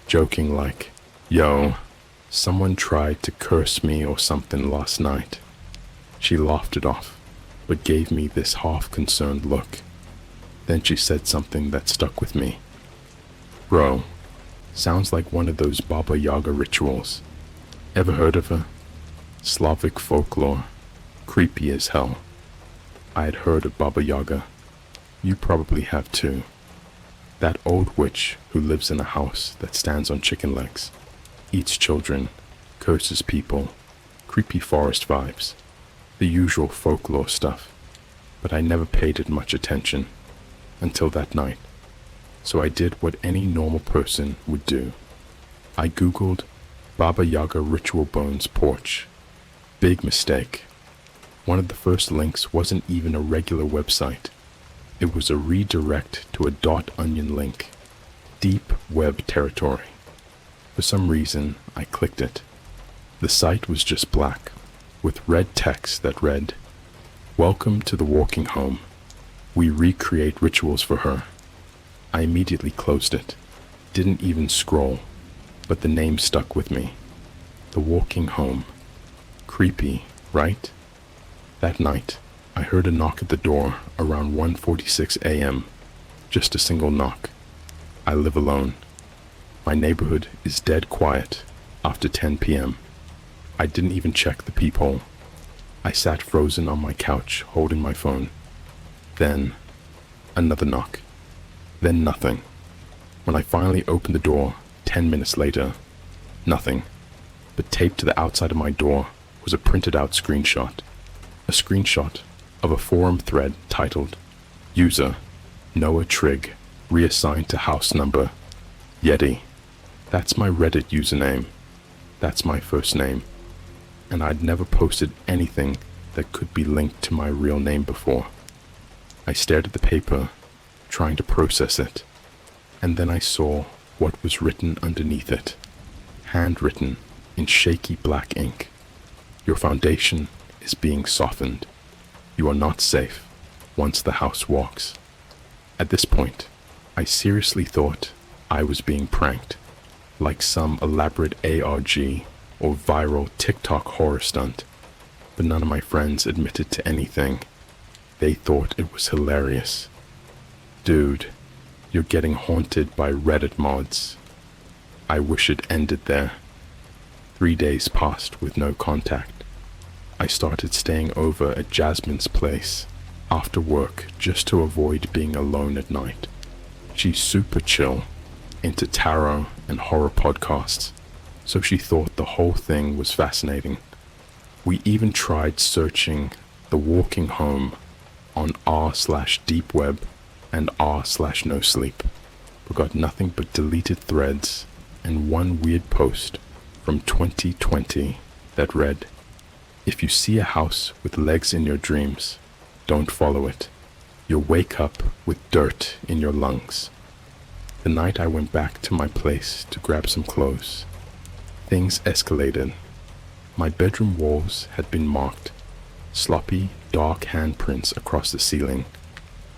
joking like, "Yo, someone tried to curse me or something last night." She laughed it off, but gave me this half-concerned look. Then she said something that stuck with me. "Bro, sounds like one of those Baba Yaga rituals. Ever heard of her? Slavic folklore. Creepy as hell." I had heard of Baba Yaga. You probably have too. That old witch who lives in a house that stands on chicken legs, eats children, curses people, creepy forest vibes, the usual folklore stuff. But I never paid it much attention until that night. So I did what any normal person would do. I googled Baba Yaga ritual bones porch. Big mistake. One of the first links wasn't even a regular website. It was a redirect to a .onion link. Deep web territory. For some reason, I clicked it. The site was just black, with red text that read, "Welcome to the walking home. We recreate rituals for her." I immediately closed it. Didn't even scroll, but the name stuck with me. The walking home. Creepy, right? That night, I heard a knock at the door around 1:46 a.m. Just a single knock. I live alone. My neighborhood is dead quiet after 10 p.m. I didn't even check the peephole. I sat frozen on my couch holding my phone. Then, another knock. Then nothing. When I finally opened the door 10 minutes later, nothing. But taped to the outside of my door was a printed out screenshot. A screenshot of a forum thread titled, User, Noah Trigg, reassigned to house number, Yeti. That's my Reddit username. That's my first name. And I'd never posted anything that could be linked to my real name before. I stared at the paper, trying to process it, and then I saw what was written underneath it, handwritten in shaky black ink. Your foundation is being softened. You are not safe once the house walks. At this point, I seriously thought I was being pranked, like some elaborate ARG or viral TikTok horror stunt, but none of my friends admitted to anything. They thought it was hilarious. Dude, you're getting haunted by Reddit mods. I wish it ended there. 3 days passed with no contact. I started staying over at Jasmine's place after work just to avoid being alone at night. She's super chill, into tarot and horror podcasts, so she thought the whole thing was fascinating. We even tried searching the walking home on r/deepweb and r/nosleep, but got nothing but deleted threads and one weird post from 2020 that read, If you see a house with legs in your dreams, don't follow it. You'll wake up with dirt in your lungs. The night I went back to my place to grab some clothes, things escalated. My bedroom walls had been marked, sloppy, dark handprints across the ceiling.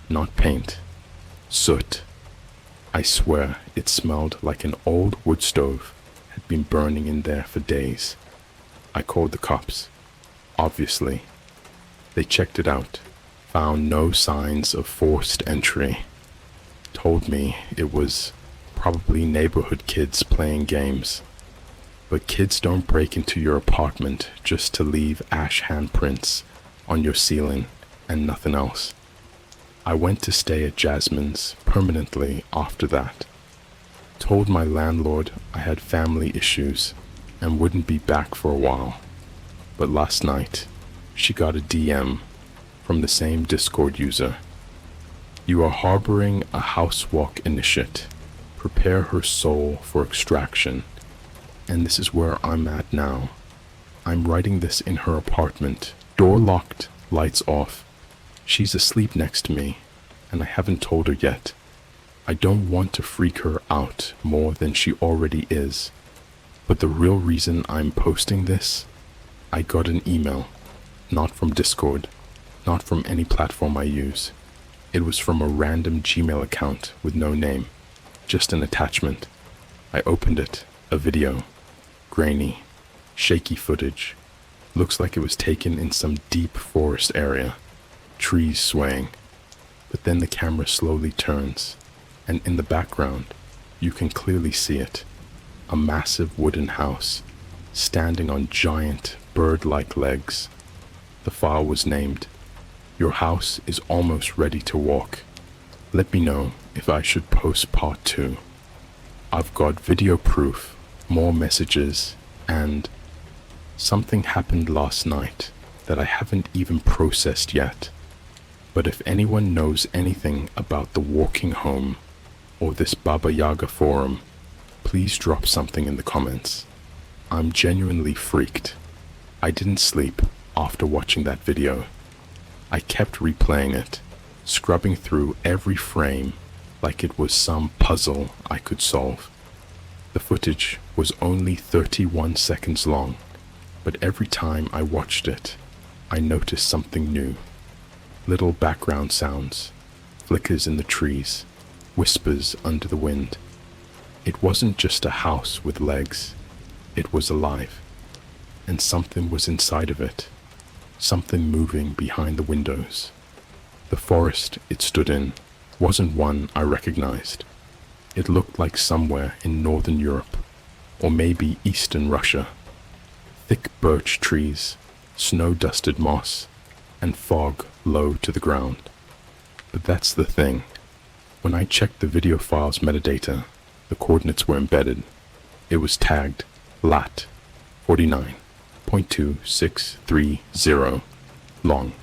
Not paint, soot. I swear it smelled like an old wood stove had been burning in there for days. I called the cops. Obviously. They checked it out, found no signs of forced entry. Told me it was probably neighborhood kids playing games. But kids don't break into your apartment just to leave ash handprints on your ceiling and nothing else. I went to stay at Jasmine's permanently after that. Told my landlord I had family issues and wouldn't be back for a while. But last night, she got a DM from the same Discord user. You are harboring a housewalk initiate. Prepare her soul for extraction. And this is where I'm at now. I'm writing this in her apartment. Door locked, lights off. She's asleep next to me, and I haven't told her yet. I don't want to freak her out more than she already is. But the real reason I'm posting this, I got an email, not from Discord, not from any platform I use. It was from a random Gmail account with no name, just an attachment. I opened it, a video, grainy, shaky footage. Looks like it was taken in some deep forest area, trees swaying. But then the camera slowly turns, and in the background, you can clearly see it. A massive wooden house, standing on giant, bird-like legs. The file was named, Your house is almost ready to walk. Let me know if I should post part 2. I've got video proof, more messages, and something happened last night that I haven't even processed yet. But if anyone knows anything about the walking home or this Baba Yaga forum, please drop something in the comments. I'm genuinely freaked. I didn't sleep after watching that video. I kept replaying it, scrubbing through every frame like it was some puzzle I could solve. The footage was only 31 seconds long, but every time I watched it, I noticed something new. Little background sounds, flickers in the trees, whispers under the wind. It wasn't just a house with legs. It was alive, and something was inside of it, something moving behind the windows. The forest it stood in wasn't one I recognized. It looked like somewhere in northern Europe, or maybe eastern Russia. Thick birch trees, snow-dusted moss, and fog low to the ground. But that's the thing. When I checked the video file's metadata, the coordinates were embedded. It was tagged lat 49.2630 long,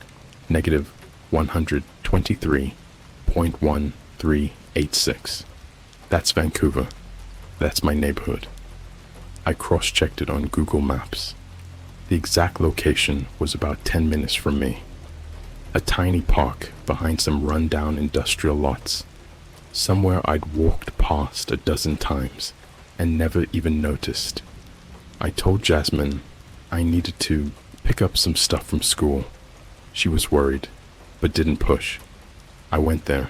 negative 123.1386. That's Vancouver. That's my neighborhood. I cross-checked it on Google Maps. The exact location was about 10 minutes from me. A tiny park behind some run-down industrial lots. Somewhere I'd walked past a dozen times and never even noticed. I told Jasmine I needed to pick up some stuff from school. She was worried, but didn't push. I went there.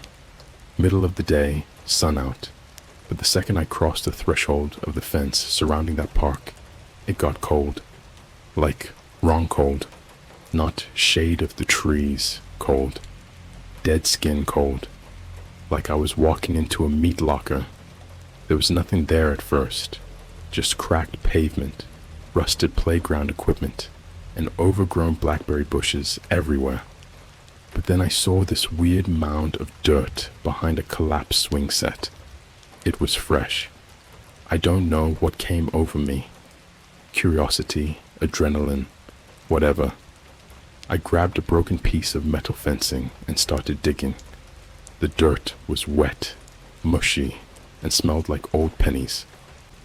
Middle of the day, sun out. But the second I crossed the threshold of the fence surrounding that park, it got cold. Like, wrong cold. Not shade of the trees cold. Dead skin cold. Like I was walking into a meat locker. There was nothing there at first. Just cracked pavement, rusted playground equipment, and overgrown blackberry bushes everywhere. But then I saw this weird mound of dirt behind a collapsed swing set. It was fresh. I don't know what came over me. Curiosity, adrenaline, whatever. I grabbed a broken piece of metal fencing and started digging. The dirt was wet, mushy, and smelled like old pennies.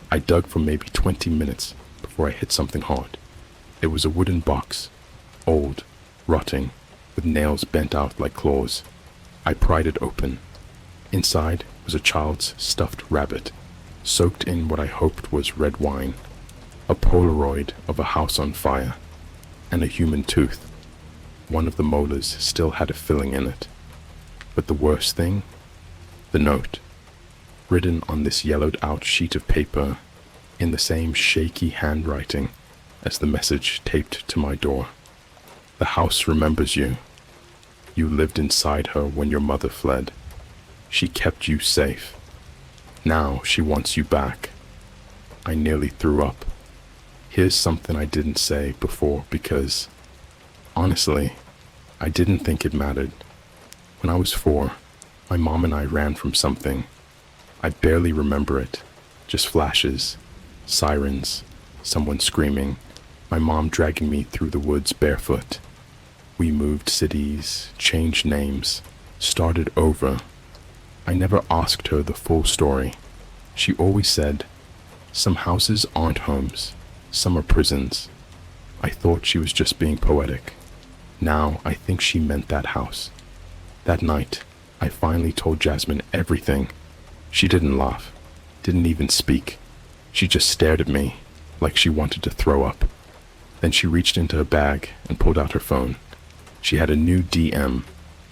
I dug for maybe 20 minutes before I hit something hard. It was a wooden box, old, rotting, with nails bent out like claws. I pried it open. Inside was a child's stuffed rabbit, soaked in what I hoped was red wine, a Polaroid of a house on fire, and a human tooth. One of the molars still had a filling in it. But the worst thing? The note, written on this yellowed-out sheet of paper in the same shaky handwriting as the message taped to my door. The house remembers you. You lived inside her when your mother fled. She kept you safe. Now she wants you back. I nearly threw up. Here's something I didn't say before because, honestly, I didn't think it mattered. When I was 4, my mom and I ran from something. I barely remember it. Just flashes, sirens, someone screaming, my mom dragging me through the woods barefoot. We moved cities, changed names, started over. I never asked her the full story. She always said, some houses aren't homes, some are prisons. I thought she was just being poetic. Now I think she meant that house. That night, I finally told Jasmine everything. She didn't laugh, didn't even speak. She just stared at me like she wanted to throw up. Then she reached into her bag and pulled out her phone. She had a new DM,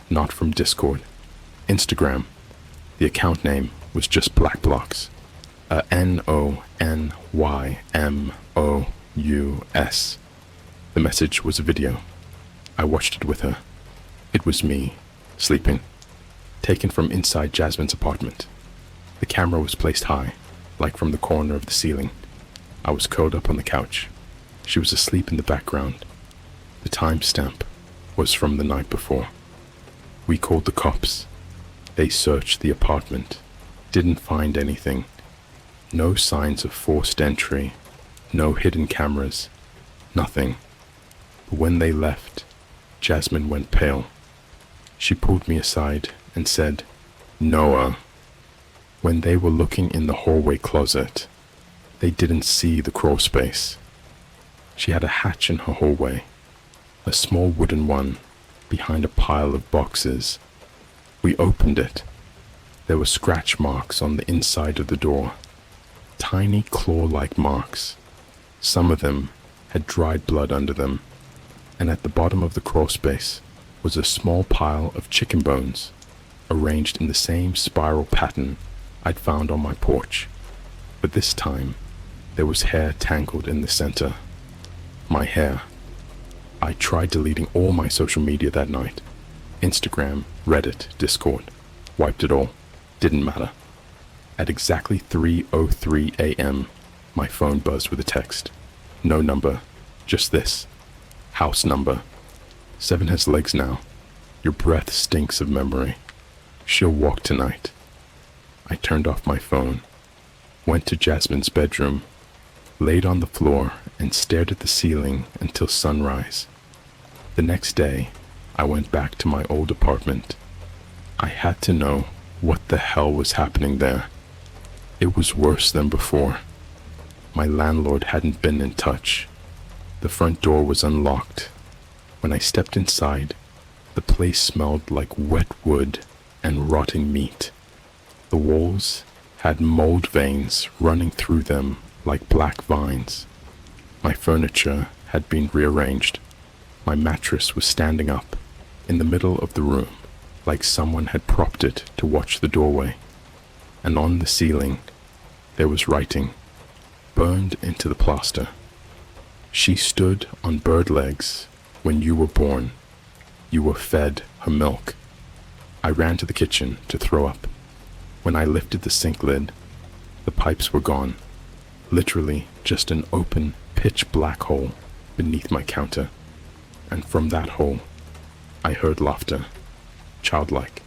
not from Discord, Instagram. The account name was just Black Blocks. Nonymous. The message was a video. I watched it with her. It was me, sleeping, taken from inside Jasmine's apartment. The camera was placed high, like from the corner of the ceiling. I was curled up on the couch. She was asleep in the background. The timestamp was from the night before. We called the cops. They searched the apartment, didn't find anything. No signs of forced entry, no hidden cameras, nothing. But when they left, Jasmine went pale. She pulled me aside and said, "Noah." When they were looking in the hallway closet, they didn't see the crawl space. She had a hatch in her hallway, a small wooden one behind a pile of boxes. We opened it. There were scratch marks on the inside of the door, tiny claw-like marks. Some of them had dried blood under them, and at the bottom of the crawl space was a small pile of chicken bones, arranged in the same spiral pattern I'd found on my porch. But this time, there was hair tangled in the center. My hair. I tried deleting all my social media that night. Instagram, Reddit, Discord. Wiped it all. Didn't matter. At exactly 3:03 a.m., my phone buzzed with a text. No number, just this. House number. 7 has legs now. Your breath stinks of memory. She'll walk tonight. I turned off my phone, went to Jasmine's bedroom, laid on the floor and stared at the ceiling until sunrise. The next day, I went back to my old apartment. I had to know what the hell was happening there. It was worse than before. My landlord hadn't been in touch. The front door was unlocked. When I stepped inside, the place smelled like wet wood and rotting meat. The walls had mold veins running through them like black vines. My furniture had been rearranged. My mattress was standing up in the middle of the room, like someone had propped it to watch the doorway. And on the ceiling, there was writing, burned into the plaster. She stood on bird legs when you were born. You were fed her milk. I ran to the kitchen to throw up. When I lifted the sink lid, the pipes were gone. Literally just an open, pitch-black hole beneath my counter. And from that hole, I heard laughter. Childlike,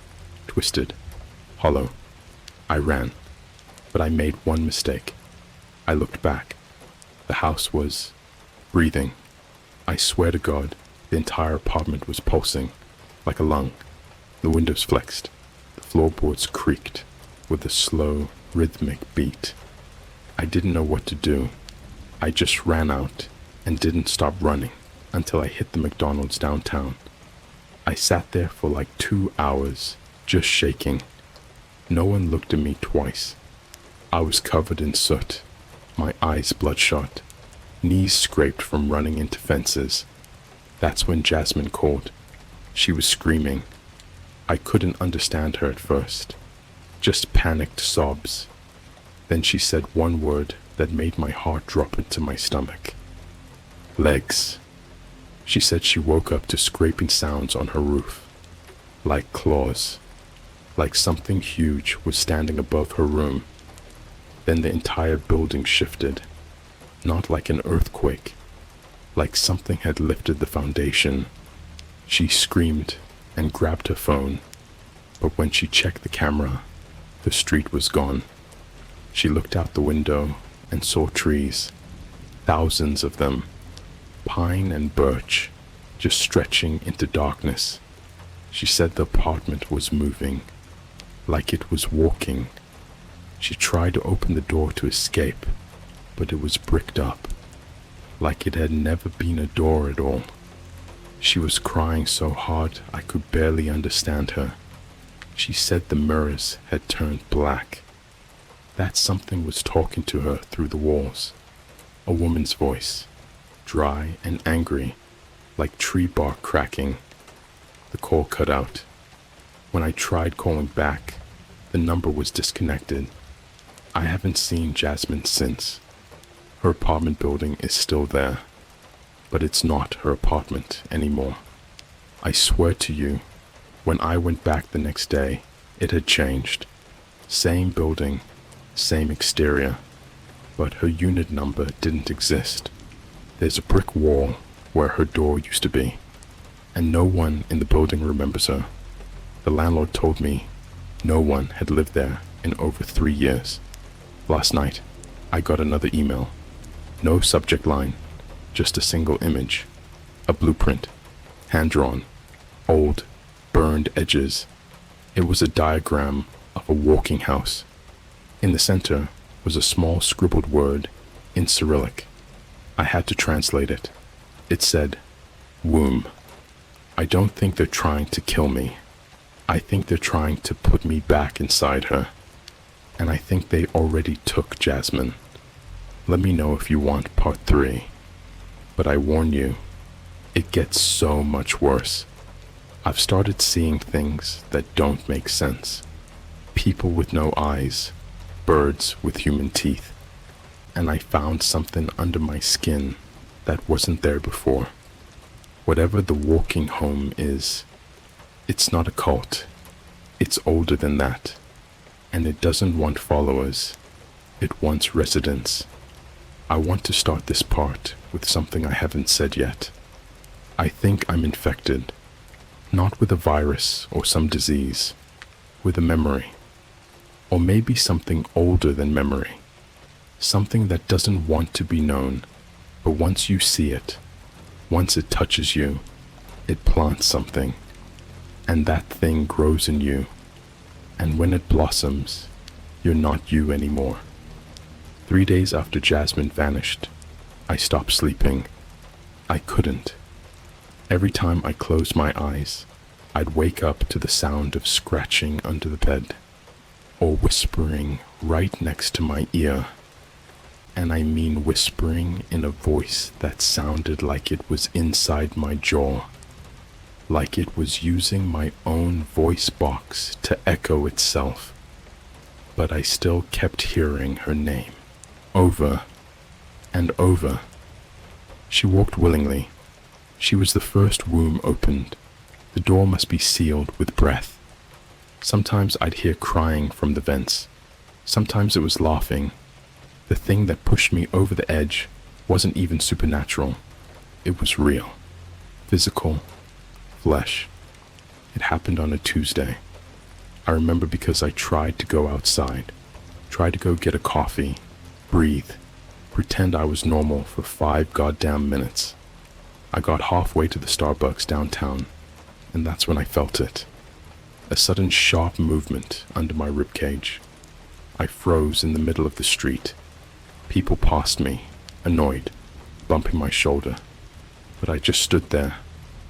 twisted, hollow. I ran, but I made one mistake. I looked back. The house was breathing. I swear to God, the entire apartment was pulsing like a lung. The windows flexed. The floorboards creaked with a slow, rhythmic beat. I didn't know what to do. I just ran out and didn't stop running until I hit the McDonald's downtown. I sat there for like 2 hours, just shaking. No one looked at me twice. I was covered in soot, my eyes bloodshot, knees scraped from running into fences. That's when Jasmine called. She was screaming. I couldn't understand her at first, just panicked sobs. Then she said one word that made my heart drop into my stomach. Legs. She said she woke up to scraping sounds on her roof, like claws, like something huge was standing above her room. Then the entire building shifted, not like an earthquake, like something had lifted the foundation. She screamed and grabbed her phone, but when she checked the camera, the street was gone. She looked out the window and saw trees, thousands of them, pine and birch, just stretching into darkness. She said the apartment was moving, like it was walking. She tried to open the door to escape, but it was bricked up, like it had never been a door at all. She was crying so hard I could barely understand her. She said the mirrors had turned black, that something was talking to her through the walls. A woman's voice, dry and angry, like tree bark cracking. The call cut out. When I tried calling back, the number was disconnected. I haven't seen Jasmine since. Her apartment building is still there, but it's not her apartment anymore. I swear to you, when I went back the next day, it had changed. Same building, same exterior, but her unit number didn't exist. There's a brick wall where her door used to be, and no one in the building remembers her. The landlord told me no one had lived there in over 3 years. Last night, I got another email. No subject line, just a single image, a blueprint, hand-drawn, old, burned edges. It was a diagram of a walking house. In the center was a small scribbled word in Cyrillic. I had to translate it. It said, womb. I don't think they're trying to kill me. I think they're trying to put me back inside her. And I think they already took Jasmine. Let me know if you want part 3. But I warn you, it gets so much worse. I've started seeing things that don't make sense. People with no eyes, birds with human teeth. And I found something under my skin that wasn't there before. Whatever the walking home is, it's not a cult. It's older than that. and it doesn't want followers, it wants residents. I want to start this part with something I haven't said yet. I think I'm infected, not with a virus or some disease, with a memory. Or maybe something older than memory. Something that doesn't want to be known, but once you see it, once it touches you, it plants something, and that thing grows in you. And when it blossoms, you're not you anymore. 3 days after Jasmine vanished, I stopped sleeping. I couldn't. Every time I closed my eyes, I'd wake up to the sound of scratching under the bed, or whispering right next to my ear. And I mean whispering in a voice that sounded like it was inside my jaw, like it was using my own voice box to echo itself. But I still kept hearing her name, over and over. She walked willingly. She was the first womb opened. The door must be sealed with breath. Sometimes I'd hear crying from the vents. Sometimes it was laughing. The thing that pushed me over the edge wasn't even supernatural. It was real. Physical. Flesh. It happened on a Tuesday. I remember because I tried to go outside, tried to go get a coffee, breathe, pretend I was normal for 5 goddamn minutes. I got halfway to the Starbucks downtown, and that's when I felt it. A sudden sharp movement under my ribcage. I froze in the middle of the street. People passed me, annoyed, bumping my shoulder, but I just stood there,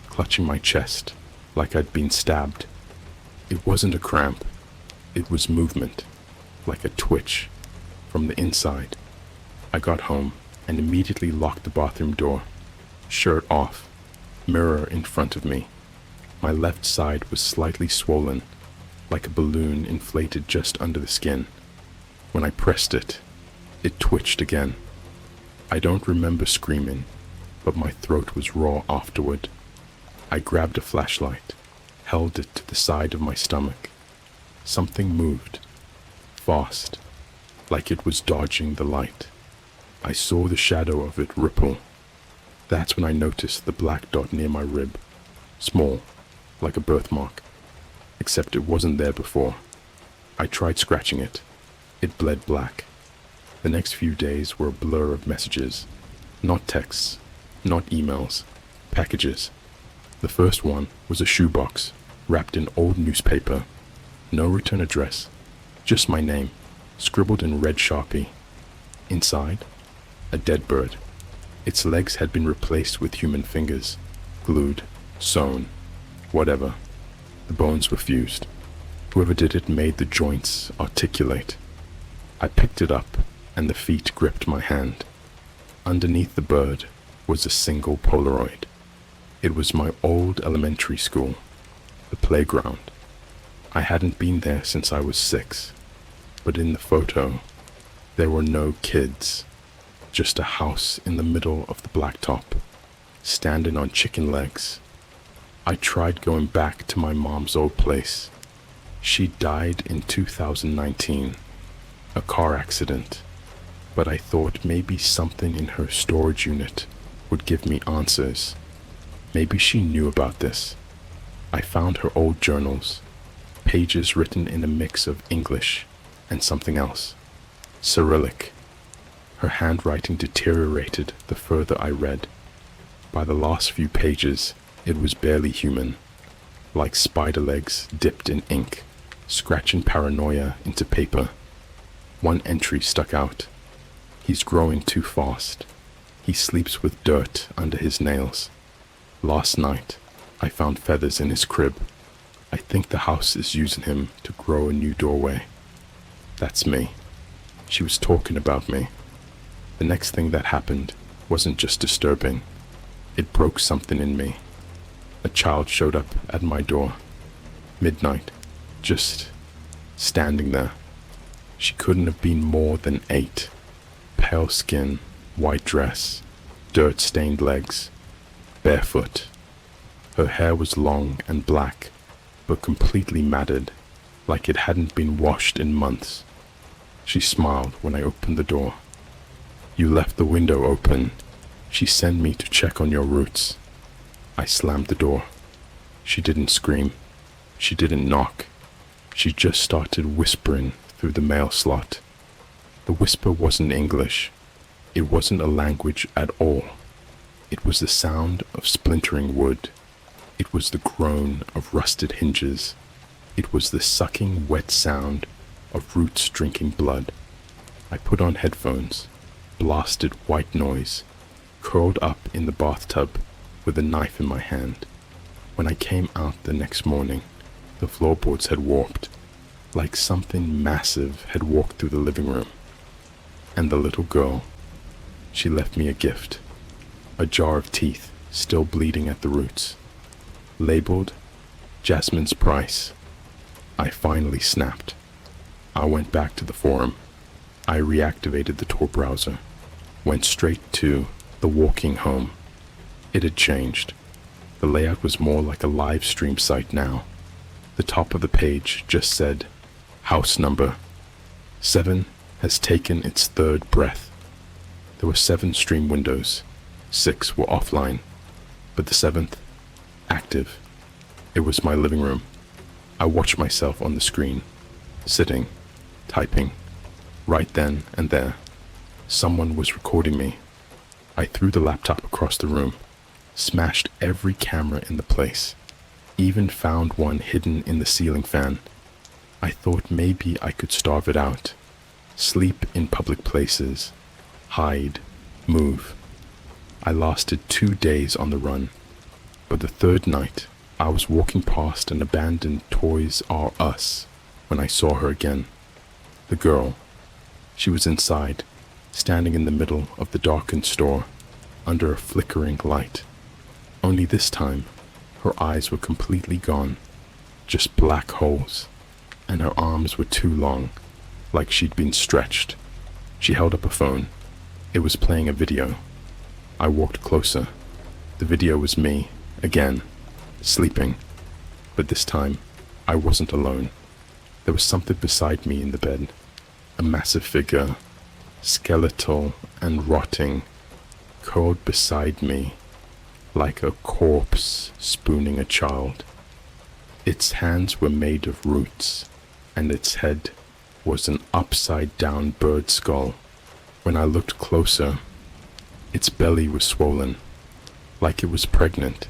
clutching my chest, like I'd been stabbed. It wasn't a cramp, it was movement, like a twitch, from the inside. I got home and immediately locked the bathroom door, shirt off, mirror in front of me. My left side was slightly swollen, like a balloon inflated just under the skin. When I pressed it, it twitched again. I don't remember screaming, but my throat was raw afterward. I grabbed a flashlight, held it to the side of my stomach. Something moved, fast, like it was dodging the light. I saw the shadow of it ripple. That's when I noticed the black dot near my rib, small, like a birthmark, except it wasn't there before. I tried scratching it. It bled black. The next few days were a blur of messages, not texts, not emails, packages. The first one was a shoebox wrapped in old newspaper. No return address, just my name, scribbled in red Sharpie. Inside, a dead bird. Its legs had been replaced with human fingers, glued, sewn, whatever. The bones were fused. Whoever did it made the joints articulate. I picked it up, and the feet gripped my hand. Underneath the bird was a single Polaroid. It was my old elementary school, the playground. I hadn't been there since I was 6, but in the photo, there were no kids, just a house in the middle of the blacktop, standing on chicken legs. I tried going back to my mom's old place. She died in 2019, a car accident, but I thought maybe something in her storage unit would give me answers. Maybe she knew about this. I found her old journals, pages written in a mix of English and something else, Cyrillic. Her handwriting deteriorated the further I read. By the last few pages, it was barely human, like spider legs dipped in ink, scratching paranoia into paper. One entry stuck out. He's growing too fast. He sleeps with dirt under his nails. Last night, I found feathers in his crib. I think the house is using him to grow a new doorway. That's me. She was talking about me. The next thing that happened wasn't just disturbing. It broke something in me. A child showed up at my door. Midnight. Just standing there. She couldn't have been more than 8. Pale skin, white dress, dirt-stained legs, barefoot. Her hair was long and black, but completely matted. like it hadn't been washed in months. She smiled when I opened the door. "You left the window open. She sent me to check on your roots." I slammed the door. She didn't scream. She didn't knock. She just started whispering through the mail slot. The whisper wasn't English. It wasn't a language at all. It was the sound of splintering wood. It was the groan of rusted hinges. It was the sucking, wet sound of roots drinking blood. I put on headphones, blasted white noise, curled up in the bathtub with a knife in my hand. When I came out the next morning, the floorboards had warped, like something massive had walked through the living room. And the little girl, she left me a gift, a jar of teeth still bleeding at the roots, labeled Jasmine's price. I finally snapped. I went back to the forum. I reactivated the Tor browser, went straight to the walking home. It had changed. The layout was more like a live stream site now. The top of the page just said, "House number 7 has taken its third breath." There were 7 stream windows. 6 were offline, but the 7th, active. It was my living room. I watched myself on the screen, sitting, typing. Right then and there, someone was recording me. I threw the laptop across the room, smashed every camera in the place, even found one hidden in the ceiling fan. I thought maybe I could starve it out, sleep in public places, hide, move. I lasted 2 days on the run, but the third night, I was walking past an abandoned Toys R Us when I saw her again. The girl, she was inside, standing in the middle of the darkened store, under a flickering light. Only this time, her eyes were completely gone, just black holes, and her arms were too long, like she'd been stretched. She held up a phone. It was playing a video. I walked closer. The video was me, again, sleeping. But this time, I wasn't alone. There was something beside me in the bed. A massive figure, skeletal and rotting, curled beside me, like a corpse spooning a child. Its hands were made of roots, and its head was an upside-down bird skull. When I looked closer, its belly was swollen, like it was pregnant.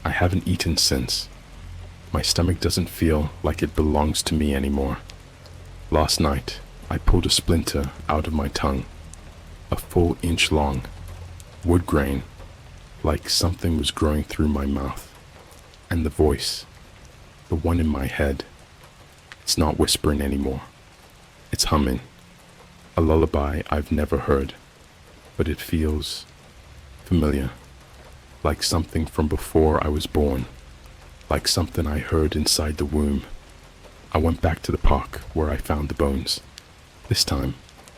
I haven't eaten since. My stomach doesn't feel like it belongs to me anymore. Last night, I pulled a splinter out of my tongue, a full inch long, wood grain, like something was growing through my mouth. And the voice, the one in my head, it's not whispering anymore. It's humming, a lullaby I've never heard, but it feels familiar, like something from before I was born, like something I heard inside the womb. I went back to the park where I found the bones. This time,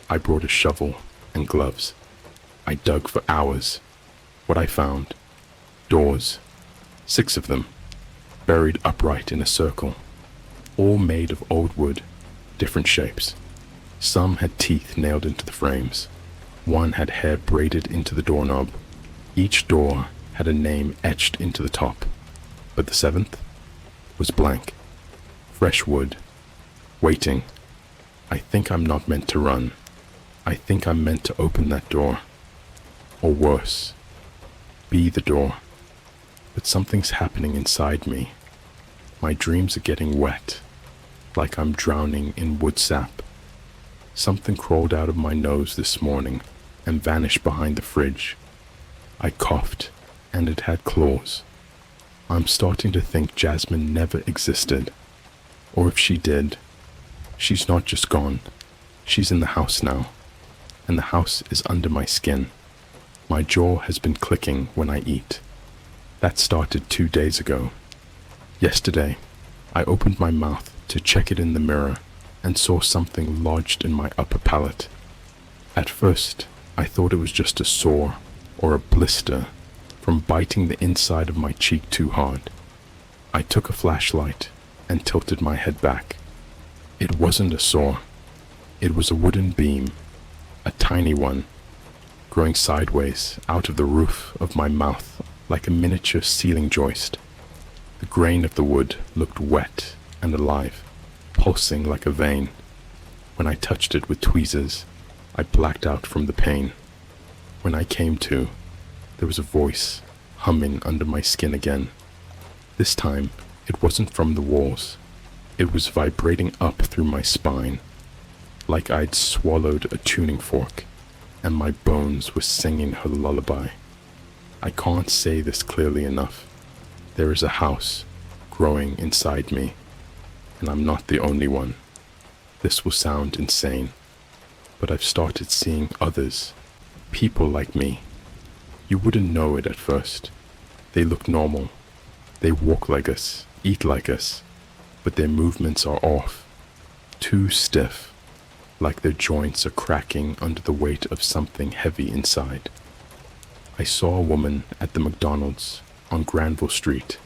I brought a shovel and gloves. I dug for hours. What I found, doors, 6 of them, buried upright in a circle, all made of old wood, different shapes. Some had teeth nailed into the frames. One had hair braided into the doorknob. Each door had a name etched into the top, but the 7th was blank. Fresh wood, waiting. I think I'm not meant to run. I think I'm meant to open that door. Or worse, be the door. But something's happening inside me. My dreams are getting wet, like I'm drowning in wood sap. Something crawled out of my nose this morning and vanished behind the fridge. I coughed, and it had claws. I'm starting to think Jasmine never existed. Or if she did, she's not just gone. She's in the house now, and the house is under my skin. My jaw has been clicking when I eat. That started 2 days ago. Yesterday, I opened my mouth to check it in the mirror and saw something lodged in my upper palate. At first, I thought it was just a sore or a blister from biting the inside of my cheek too hard. I took a flashlight and tilted my head back. It wasn't a saw. It was a wooden beam, a tiny one, growing sideways out of the roof of my mouth like a miniature ceiling joist. The grain of the wood looked wet and alive, pulsing like a vein. When I touched it with tweezers, I blacked out from the pain. When I came to, there was a voice humming under my skin again. This time, it wasn't from the walls. It was vibrating up through my spine, like I'd swallowed a tuning fork, and my bones were singing her lullaby. I can't say this clearly enough. There is a house growing inside me, and I'm not the only one. This will sound insane, but I've started seeing others, people like me. You wouldn't know it at first. They look normal. They walk like us, eat like us, but their movements are off, too stiff, like their joints are cracking under the weight of something heavy inside. I saw a woman at the McDonald's on Granville Street,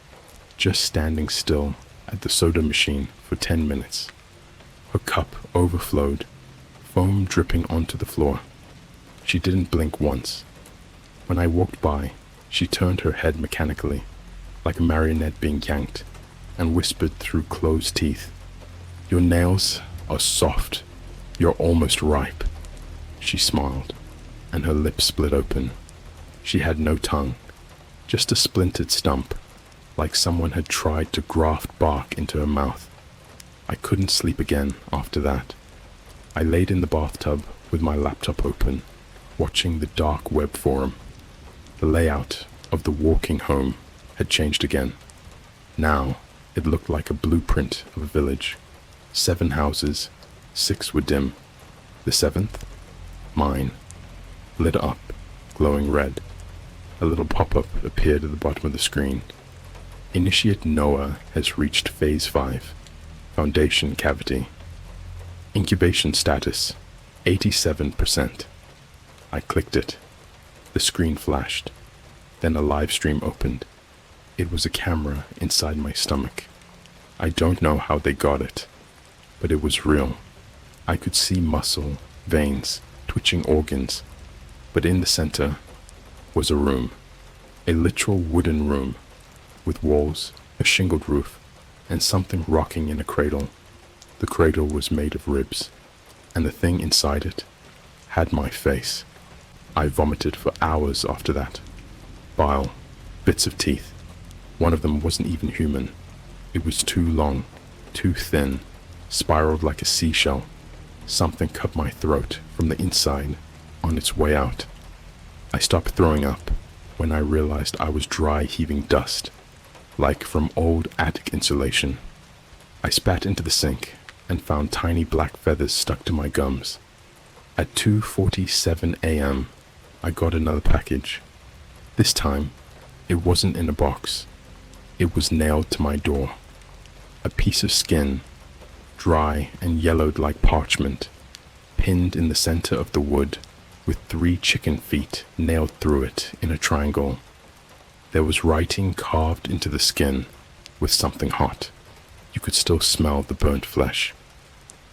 just standing still at the soda machine for 10 minutes. Her cup overflowed, foam dripping onto the floor. She didn't blink once. When I walked by, she turned her head mechanically, like a marionette being yanked, and whispered through closed teeth, "Your nails are soft. You're almost ripe." She smiled, and her lips split open. She had no tongue, just a splintered stump, like someone had tried to graft bark into her mouth. I couldn't sleep again after that. I laid in the bathtub with my laptop open, watching the dark web forum. The layout of the walking home had changed again. Now, it looked like a blueprint of a village. 7 houses, 6 were dim. The 7th, mine, lit up, glowing red. A little pop-up appeared at the bottom of the screen. Initiate Noah has reached Phase 5, Foundation Cavity. Incubation status, 87%. I clicked it. The screen flashed. Then a live stream opened. It was a camera inside my stomach. I don't know how they got it, but it was real. I could see muscle, veins, twitching organs, but in the center was a room, a literal wooden room, with walls, a shingled roof, and something rocking in a cradle. The cradle was made of ribs, and the thing inside it had my face. I vomited for hours after that. Bile, bits of teeth. One of them wasn't even human. It was too long, too thin, spiraled like a seashell. Something cut my throat from the inside on its way out. I stopped throwing up when I realized I was dry heaving dust, like from old attic insulation. I spat into the sink and found tiny black feathers stuck to my gums. At 2:47 a.m., I got another package. This time, it wasn't in a box. It was nailed to my door. A piece of skin, dry and yellowed like parchment, pinned in the center of the wood, with 3 chicken feet nailed through it in a triangle. There was writing carved into the skin with something hot. You could still smell the burnt flesh.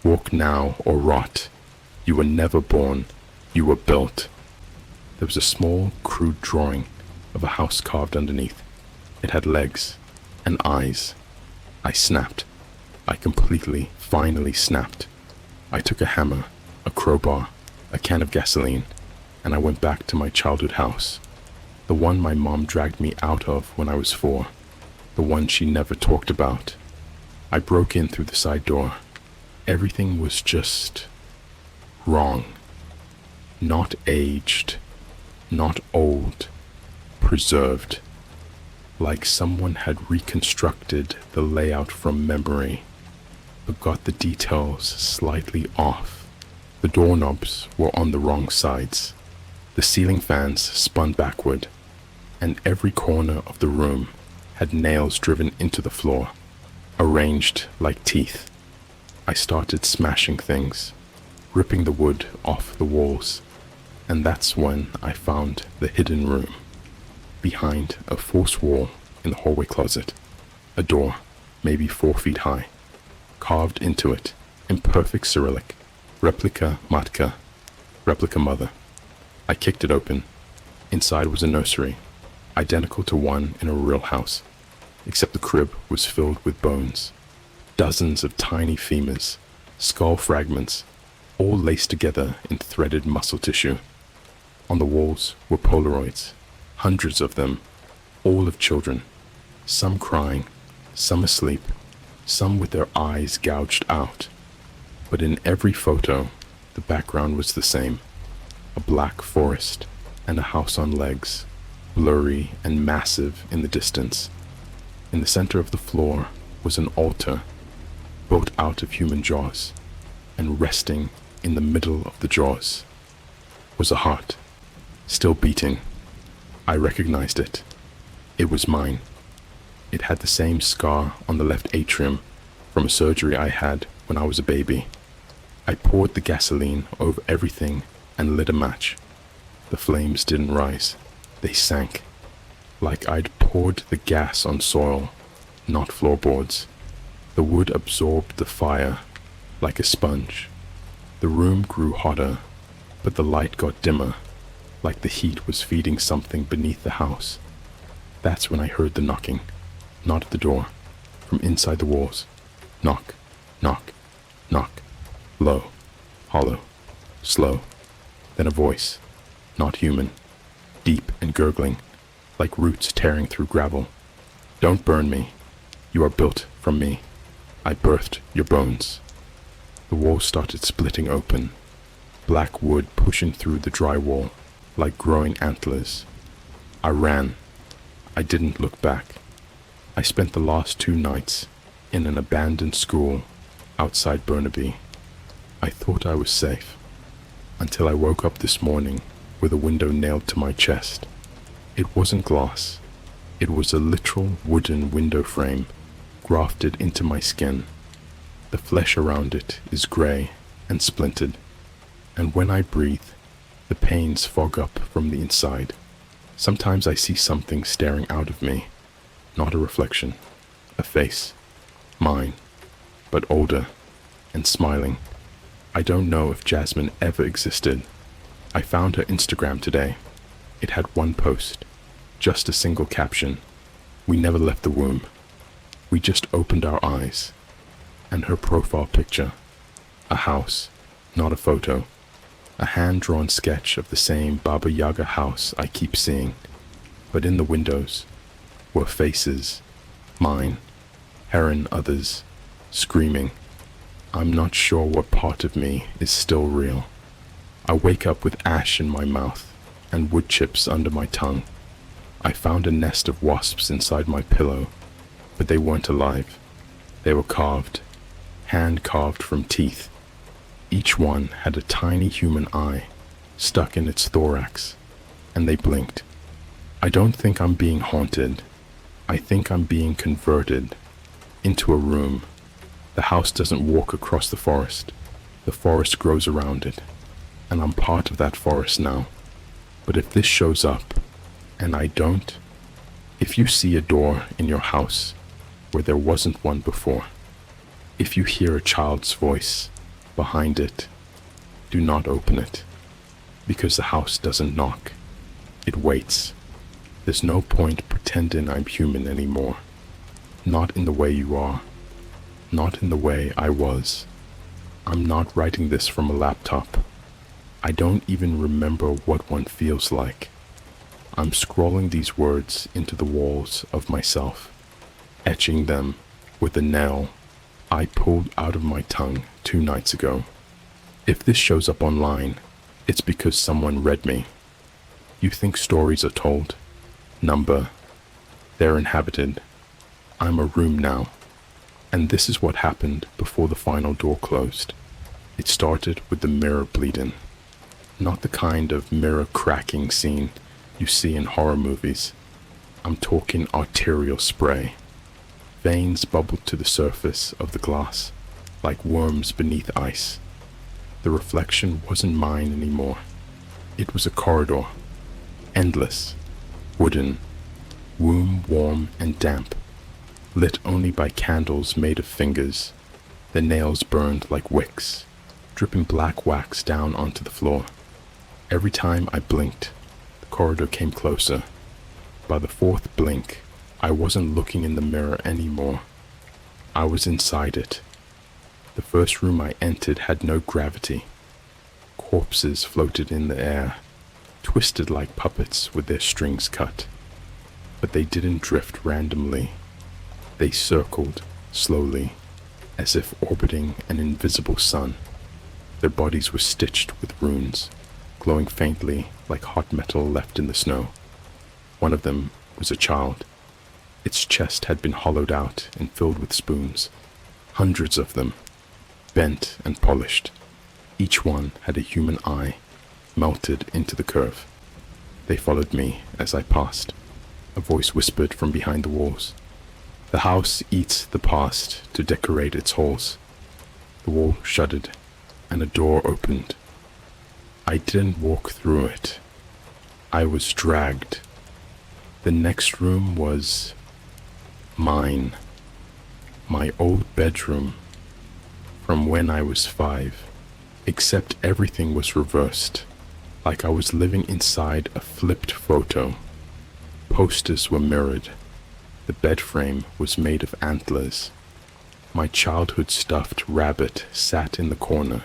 Walk now or rot. You were never born. You were built. There was a small, crude drawing of a house carved underneath. It had legs and eyes. I snapped. I completely, finally snapped. I took a hammer, a crowbar, a can of gasoline, and I went back to my childhood house. The one my mom dragged me out of when I was 4. The one she never talked about. I broke in through the side door. Everything was just wrong. Not aged, not old, preserved. Like someone had reconstructed the layout from memory, but got the details slightly off. The doorknobs were on the wrong sides. The ceiling fans spun backward, and every corner of the room had nails driven into the floor, arranged like teeth. I started smashing things, ripping the wood off the walls, and that's when I found the hidden room. Behind a false wall in the hallway closet, a door, maybe 4 feet high. Carved into it Imperfect Cyrillic. Replica Matka. Replica Mother. I kicked it open. Inside was a nursery, identical to one in a real house, except the crib was filled with bones. Dozens of tiny femurs, skull fragments, all laced together in threaded muscle tissue. On the walls were Polaroids, hundreds of them, all of children, some crying, some asleep, some with their eyes gouged out. But in every photo, the background was the same, a black forest and a house on legs, blurry and massive in the distance. In the center of the floor was an altar, built out of human jaws, and resting in the middle of the jaws was a heart, still beating. I recognized it. It was mine. It had the same scar on the left atrium from a surgery I had when I was a baby. I poured the gasoline over everything and lit a match. The flames didn't rise. They sank, like I'd poured the gas on soil, not floorboards. The wood absorbed the fire like a sponge. The room grew hotter, but the light got dimmer, like the heat was feeding something beneath the house. That's when I heard the knocking, not at the door, from inside the walls. Knock, knock, knock, low, hollow, slow. Then a voice, not human, deep and gurgling, like roots tearing through gravel. Don't burn me. You are built from me. I birthed your bones. The wall started splitting open, black wood pushing through the drywall like growing antlers. I ran. I didn't look back. I spent the last 2 nights in an abandoned school outside Burnaby. I thought I was safe, until I woke up this morning with a window nailed to my chest. It wasn't glass. It was a literal wooden window frame grafted into my skin. The flesh around it is gray and splintered, and when I breathe, the panes fog up from the inside. Sometimes I see something staring out of me, not a reflection, a face, mine, but older and smiling. I don't know if Jasmine ever existed. I found her Instagram today. It had one post, just a single caption. We never left the womb. We just opened our eyes. And her profile picture, a house, not a photo, a hand-drawn sketch of the same Baba Yaga house I keep seeing, but in the windows were faces, mine, her and others, screaming. I'm not sure what part of me is still real. I wake up with ash in my mouth and wood chips under my tongue. I found a nest of wasps inside my pillow, but they weren't alive. They were carved, hand-carved from teeth. Each one had a tiny human eye stuck in its thorax, and they blinked. I don't think I'm being haunted. I think I'm being converted into a room. The house doesn't walk across the forest. The forest grows around it, and I'm part of that forest now. But if this shows up, and I don't, if you see a door in your house where there wasn't one before, if you hear a child's voice behind it, do not open it, because the house doesn't knock. It waits. There's no point pretending I'm human anymore. Not in the way you are. Not in the way I was. I'm not writing this from a laptop. I don't even remember what one feels like. I'm scrawling these words into the walls of myself, etching them with a nail I pulled out of my tongue 2 nights ago. If this shows up online, it's because someone read me. You think stories are told? Number. They're inhabited. I'm a room now. And this is what happened before the final door closed. It started with the mirror bleeding. Not the kind of mirror cracking scene you see in horror movies. I'm talking arterial spray. Veins bubbled to the surface of the glass, like worms beneath ice. The reflection wasn't mine anymore. It was a corridor, endless, wooden, womb warm and damp, lit only by candles made of fingers, The nails burned like wicks, dripping black wax down onto the floor. Every time I blinked, the corridor came closer. By the fourth blink, I wasn't looking in the mirror anymore. I was inside it. The first room I entered had no gravity. Corpses floated in the air, twisted like puppets with their strings cut. But they didn't drift randomly. They circled slowly, as if orbiting an invisible sun. Their bodies were stitched with runes, glowing faintly like hot metal left in the snow. One of them was a child. Its chest had been hollowed out and filled with spoons. Hundreds of them, bent and polished. Each one had a human eye, melted into the curve. They followed me as I passed. A voice whispered from behind the walls. The house eats the past to decorate its halls. The wall shuddered, and a door opened. I didn't walk through it. I was dragged. The next room was mine. My old bedroom from when I was 5, except everything was reversed, like I was living inside a flipped photo. Posters were mirrored. The bed frame was made of antlers. My childhood stuffed rabbit sat in the corner,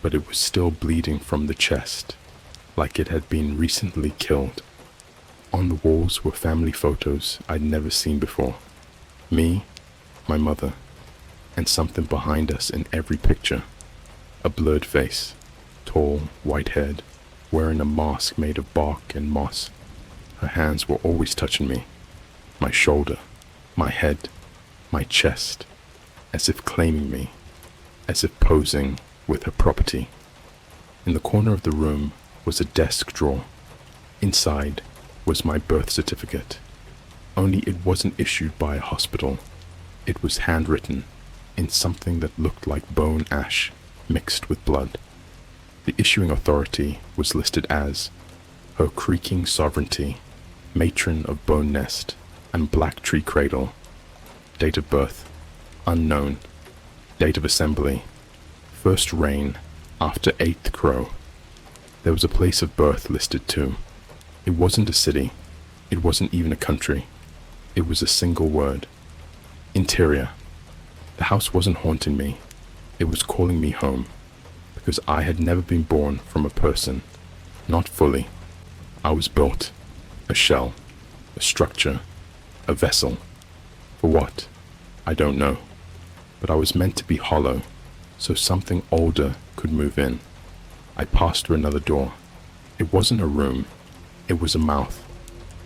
but it was still bleeding from the chest, like it had been recently killed. On the walls were family photos I'd never seen before. Me, my mother, and something behind us in every picture. A blurred face, tall, white-haired, wearing a mask made of bark and moss. Her hands were always touching me, my shoulder, my head, my chest, as if claiming me, as if posing with her property. In the corner of the room was a desk drawer. Inside was my birth certificate, only it wasn't issued by a hospital. It was handwritten in something that looked like bone ash mixed with blood. The issuing authority was listed as Her Creaking Sovereignty, Matron of Bone Nest and Black Tree Cradle. Date of birth, unknown. Date of assembly, first reign after 8th Crow. There was a place of birth listed too. It wasn't a city. It wasn't even a country. It was a single word. Interior. The house wasn't haunting me. It was calling me home, because I had never been born from a person. Not fully. I was built. A shell. A structure. A vessel. For what? I don't know. But I was meant to be hollow, so something older could move in. I passed through another door. It wasn't a room. It was a mouth.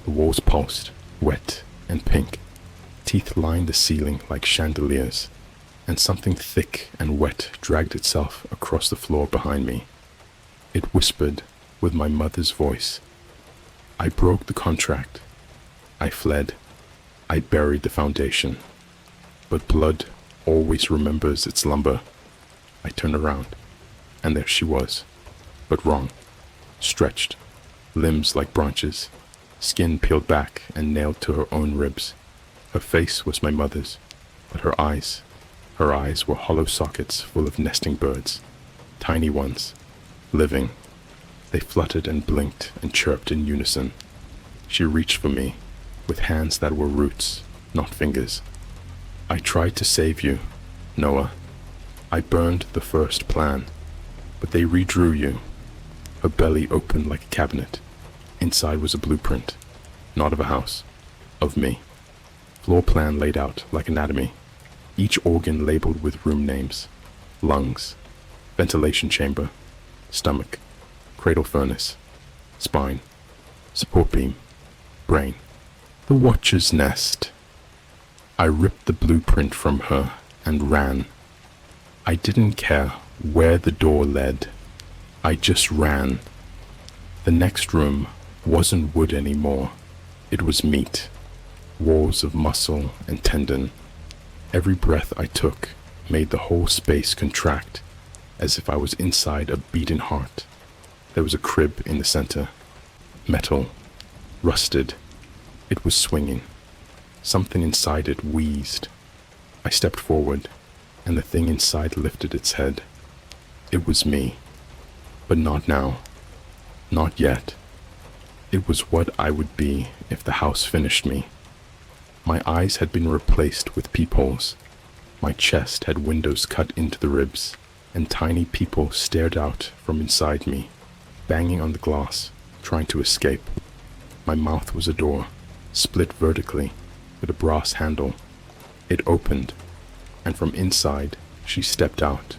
The walls pulsed, wet and pink. Teeth lined the ceiling like chandeliers, and something thick and wet dragged itself across the floor behind me. It whispered with my mother's voice. I broke the contract. I fled. I buried the foundation. But blood always remembers its lumber. I turned around, and there she was, but wrong. Stretched, limbs like branches, skin peeled back and nailed to her own ribs. Her face was my mother's, but her eyes were hollow sockets full of nesting birds, tiny ones, living. They fluttered and blinked and chirped in unison. She reached for me, with hands that were roots, not fingers. I tried to save you, Noah. I burned the first plan, but they redrew you. Her belly opened like a cabinet. Inside was a blueprint, not of a house, of me. Floor plan laid out like anatomy, each organ labeled with room names. Lungs, ventilation chamber, stomach, cradle furnace, spine, support beam, brain. The Watcher's Nest. I ripped the blueprint from her and ran. I didn't care where the door led. I just ran. The next room wasn't wood anymore. It was meat. Walls of muscle and tendon. Every breath I took made the whole space contract, as if I was inside a beating heart. There was a crib in the center. Metal. Rusted. It was swinging. Something inside it wheezed. I stepped forward. and the thing inside lifted its head. It was me. But not now. Not yet. It was what I would be if the house finished me. My eyes had been replaced with peepholes. My chest had windows cut into the ribs, and tiny people stared out from inside me, banging on the glass, trying to escape. My mouth was a door, split vertically, with a brass handle. It opened, and from inside she stepped out.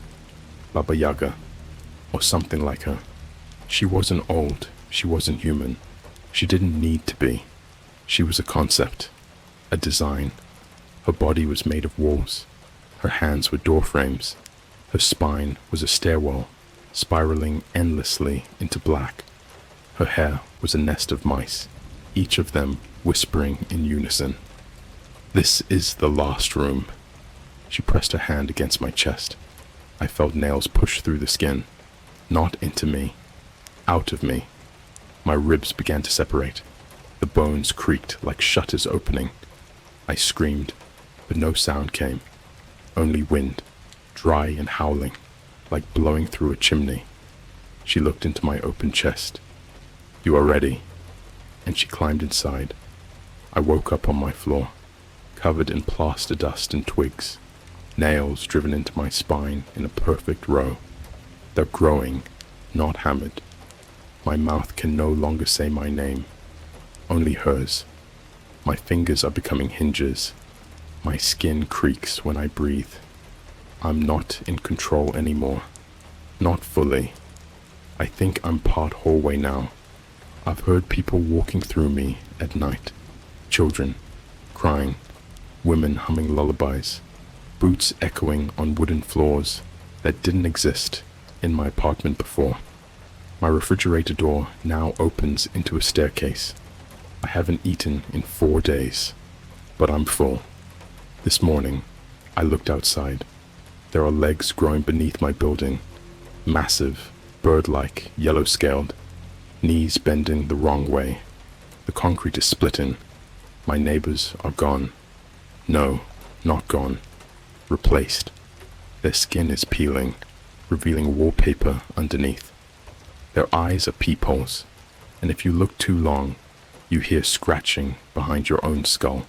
Baba Yaga, or something like her. She wasn't old, she wasn't human. She didn't need to be. She was a concept, a design. Her body was made of walls. Her hands were door frames. Her spine was a stairwell, spiraling endlessly into black. Her hair was a nest of mice, each of them whispering in unison. "This is the last room." She pressed her hand against my chest. I felt nails push through the skin, not into me, out of me. My ribs began to separate. The bones creaked like shutters opening. I screamed, but no sound came. Only wind, dry and howling, like blowing through a chimney. She looked into my open chest. "You are ready." And she climbed inside. I woke up on my floor, covered in plaster dust and twigs, nails driven into my spine in a perfect row. They're growing, not hammered. My mouth can no longer say my name, only hers. My fingers are becoming hinges. My skin creaks when I breathe. I'm not in control anymore. Not fully. I think I'm part hallway now. I've heard people walking through me at night. Children crying, women humming lullabies, boots echoing on wooden floors that didn't exist in my apartment before. My refrigerator door now opens into a staircase. I haven't eaten in 4 days, but I'm full. This morning, I looked outside. There are legs growing beneath my building, massive, bird-like, yellow-scaled, knees bending the wrong way. The concrete is splitting. My neighbors are gone. No, not gone. Replaced. Their skin is peeling, revealing wallpaper underneath. Their eyes are peepholes, and if you look too long, you hear scratching behind your own skull.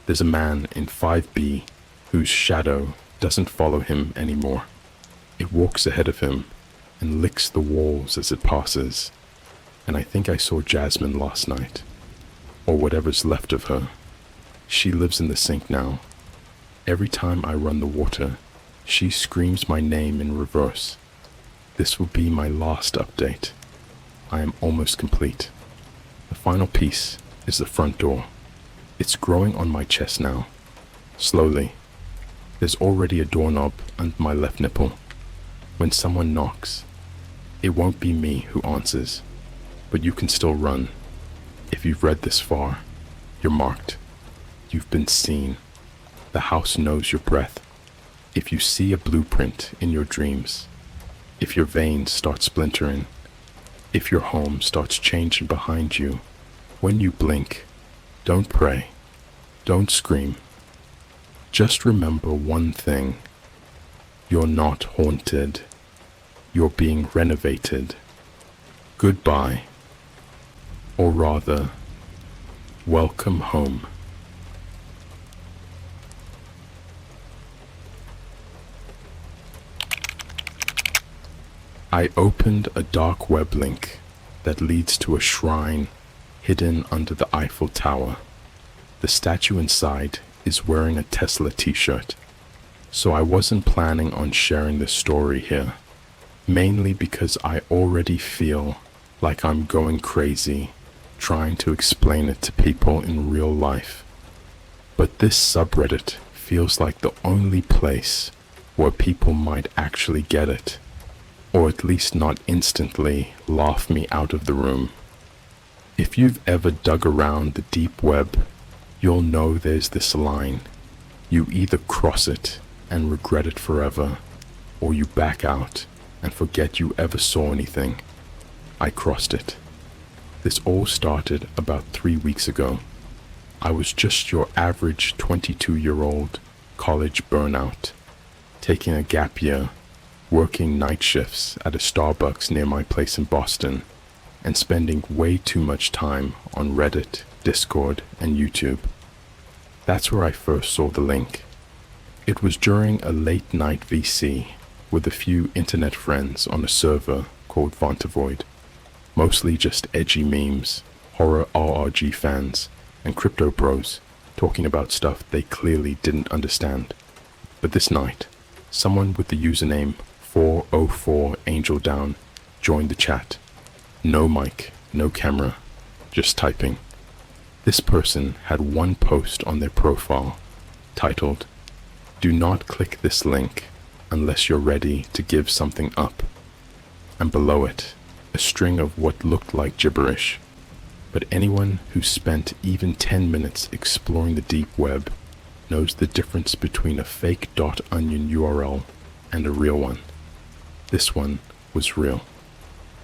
There's a man in 5B whose shadow doesn't follow him anymore. It walks ahead of him and licks the walls as it passes. And I think I saw Jasmine last night, or whatever's left of her. She lives in the sink now. Every time I run the water, she screams my name in reverse. This will be my last update. I am almost complete. The final piece is the front door. It's growing on my chest now. Slowly. There's already a doorknob under my left nipple. When someone knocks, it won't be me who answers, but you can still run. If you've read this far, you're marked. You've been seen. The house knows your breath. If you see a blueprint in your dreams, if your veins start splintering, if your home starts changing behind you, when you blink, don't pray, don't scream. Just remember one thing. You're not haunted. You're being renovated. Goodbye. Or rather, welcome home. I opened a dark web link that leads to a shrine hidden under the Eiffel Tower. The statue inside is wearing a Tesla t-shirt, so I wasn't planning on sharing this story here, mainly because I already feel like I'm going crazy trying to explain it to people in real life. But this subreddit feels like the only place where people might actually get it, or at least not instantly laugh me out of the room. If you've ever dug around the deep web, you'll know there's this line. You either cross it and regret it forever, or you back out and forget you ever saw anything. I crossed it. This all started about 3 weeks ago. I was just your average 22-year-old college burnout. taking a gap year, working night shifts at a Starbucks near my place in Boston, and spending way too much time on Reddit, Discord, and YouTube. That's where I first saw the link. It was during a late night VC with a few internet friends on a server called Vontavoid, mostly just edgy memes, horror RRG fans, and crypto bros talking about stuff they clearly didn't understand. But this night, someone with the username 404 Angel Down joined the chat. No mic, no camera, just typing. This person had one post on their profile titled, "Do not click this link unless you're ready to give something up," and below it, a string of what looked like gibberish. But anyone who spent even 10 minutes exploring the deep web knows the difference between a fake .onion URL and a real one. This one was real,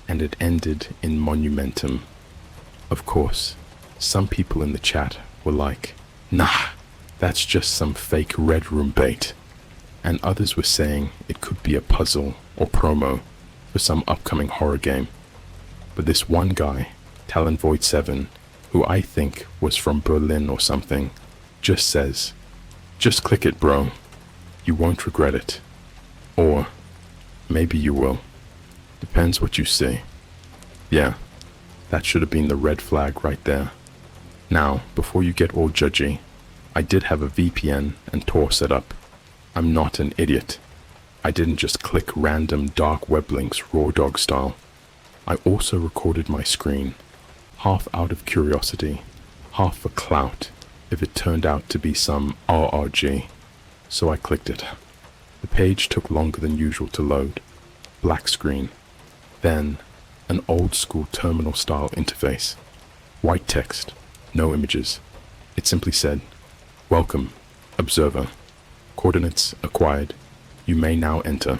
and it ended in monumentum. Of course, some people in the chat were like, "Nah, that's just some fake Red Room bait," and others were saying it could be a puzzle or promo for some upcoming horror game. But this one guy, Talonvoid7, who I think was from Berlin or something, just says, "Just click it, bro. You won't regret it. Or maybe you will. Depends what you see." Yeah, that should have been the red flag right there. Now, before you get all judgy, I did have a VPN and Tor set up. I'm not an idiot. I didn't just click random dark web links raw dog style. I also recorded my screen, half out of curiosity, half for clout if it turned out to be some RRG. So I clicked it. The page took longer than usual to load. Black screen. Then, an old school terminal style interface. White text, no images. It simply said, "Welcome, observer. Coordinates acquired. You may now enter."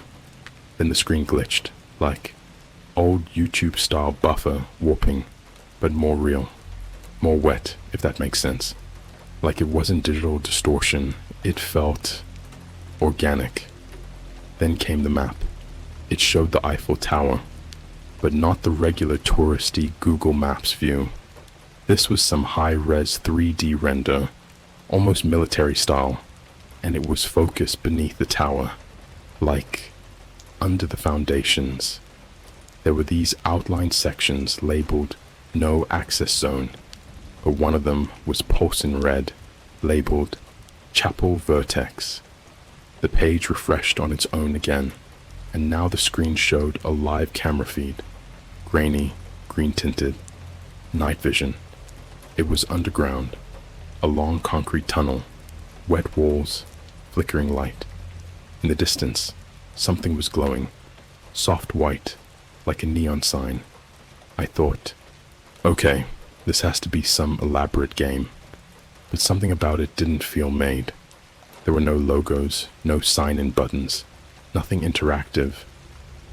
Then the screen glitched, like old YouTube style buffer warping, but more real. More wet, if that makes sense. Like it wasn't digital distortion, it felt organic. Then came the map. It showed the Eiffel Tower, but not the regular touristy Google Maps view. This was some high-res 3D render, almost military style, and it was focused beneath the tower, like under the foundations. There were these outline sections labeled "No Access Zone," but one of them was pulsing red, labeled "Chapel Vertex." The page refreshed on its own again, and now the screen showed a live camera feed. Grainy, green-tinted, night vision. It was underground, a long concrete tunnel, wet walls, flickering light. In the distance, something was glowing, soft white, like a neon sign. I thought, okay, this has to be some elaborate game, but something about it didn't feel made. There were no logos, no sign-in buttons, nothing interactive,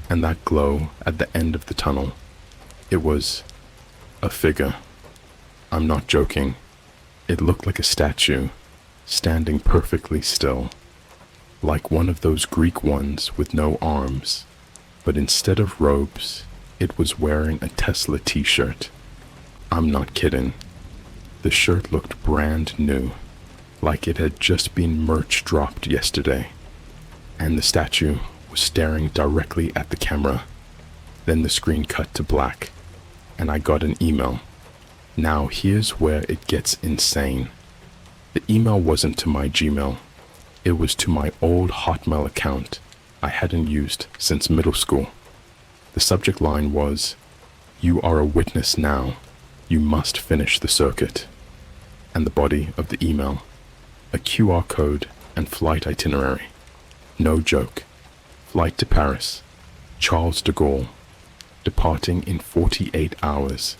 and that glow at the end of the tunnel, it was a figure. I'm not joking. It looked like a statue, standing perfectly still, like one of those Greek ones with no arms, but instead of robes, it was wearing a Tesla t-shirt. I'm not kidding. The shirt looked brand new, like it had just been merch dropped yesterday, and the statue was staring directly at the camera. Then the screen cut to black, and I got an email. Now here's where it gets insane. The email wasn't to my Gmail. It was to my old Hotmail account I hadn't used since middle school. The subject line was, "You are a witness now. You must finish the circuit." And the body of the email, a QR code and flight itinerary. No joke. Flight to Paris, Charles de Gaulle, departing in 48 hours.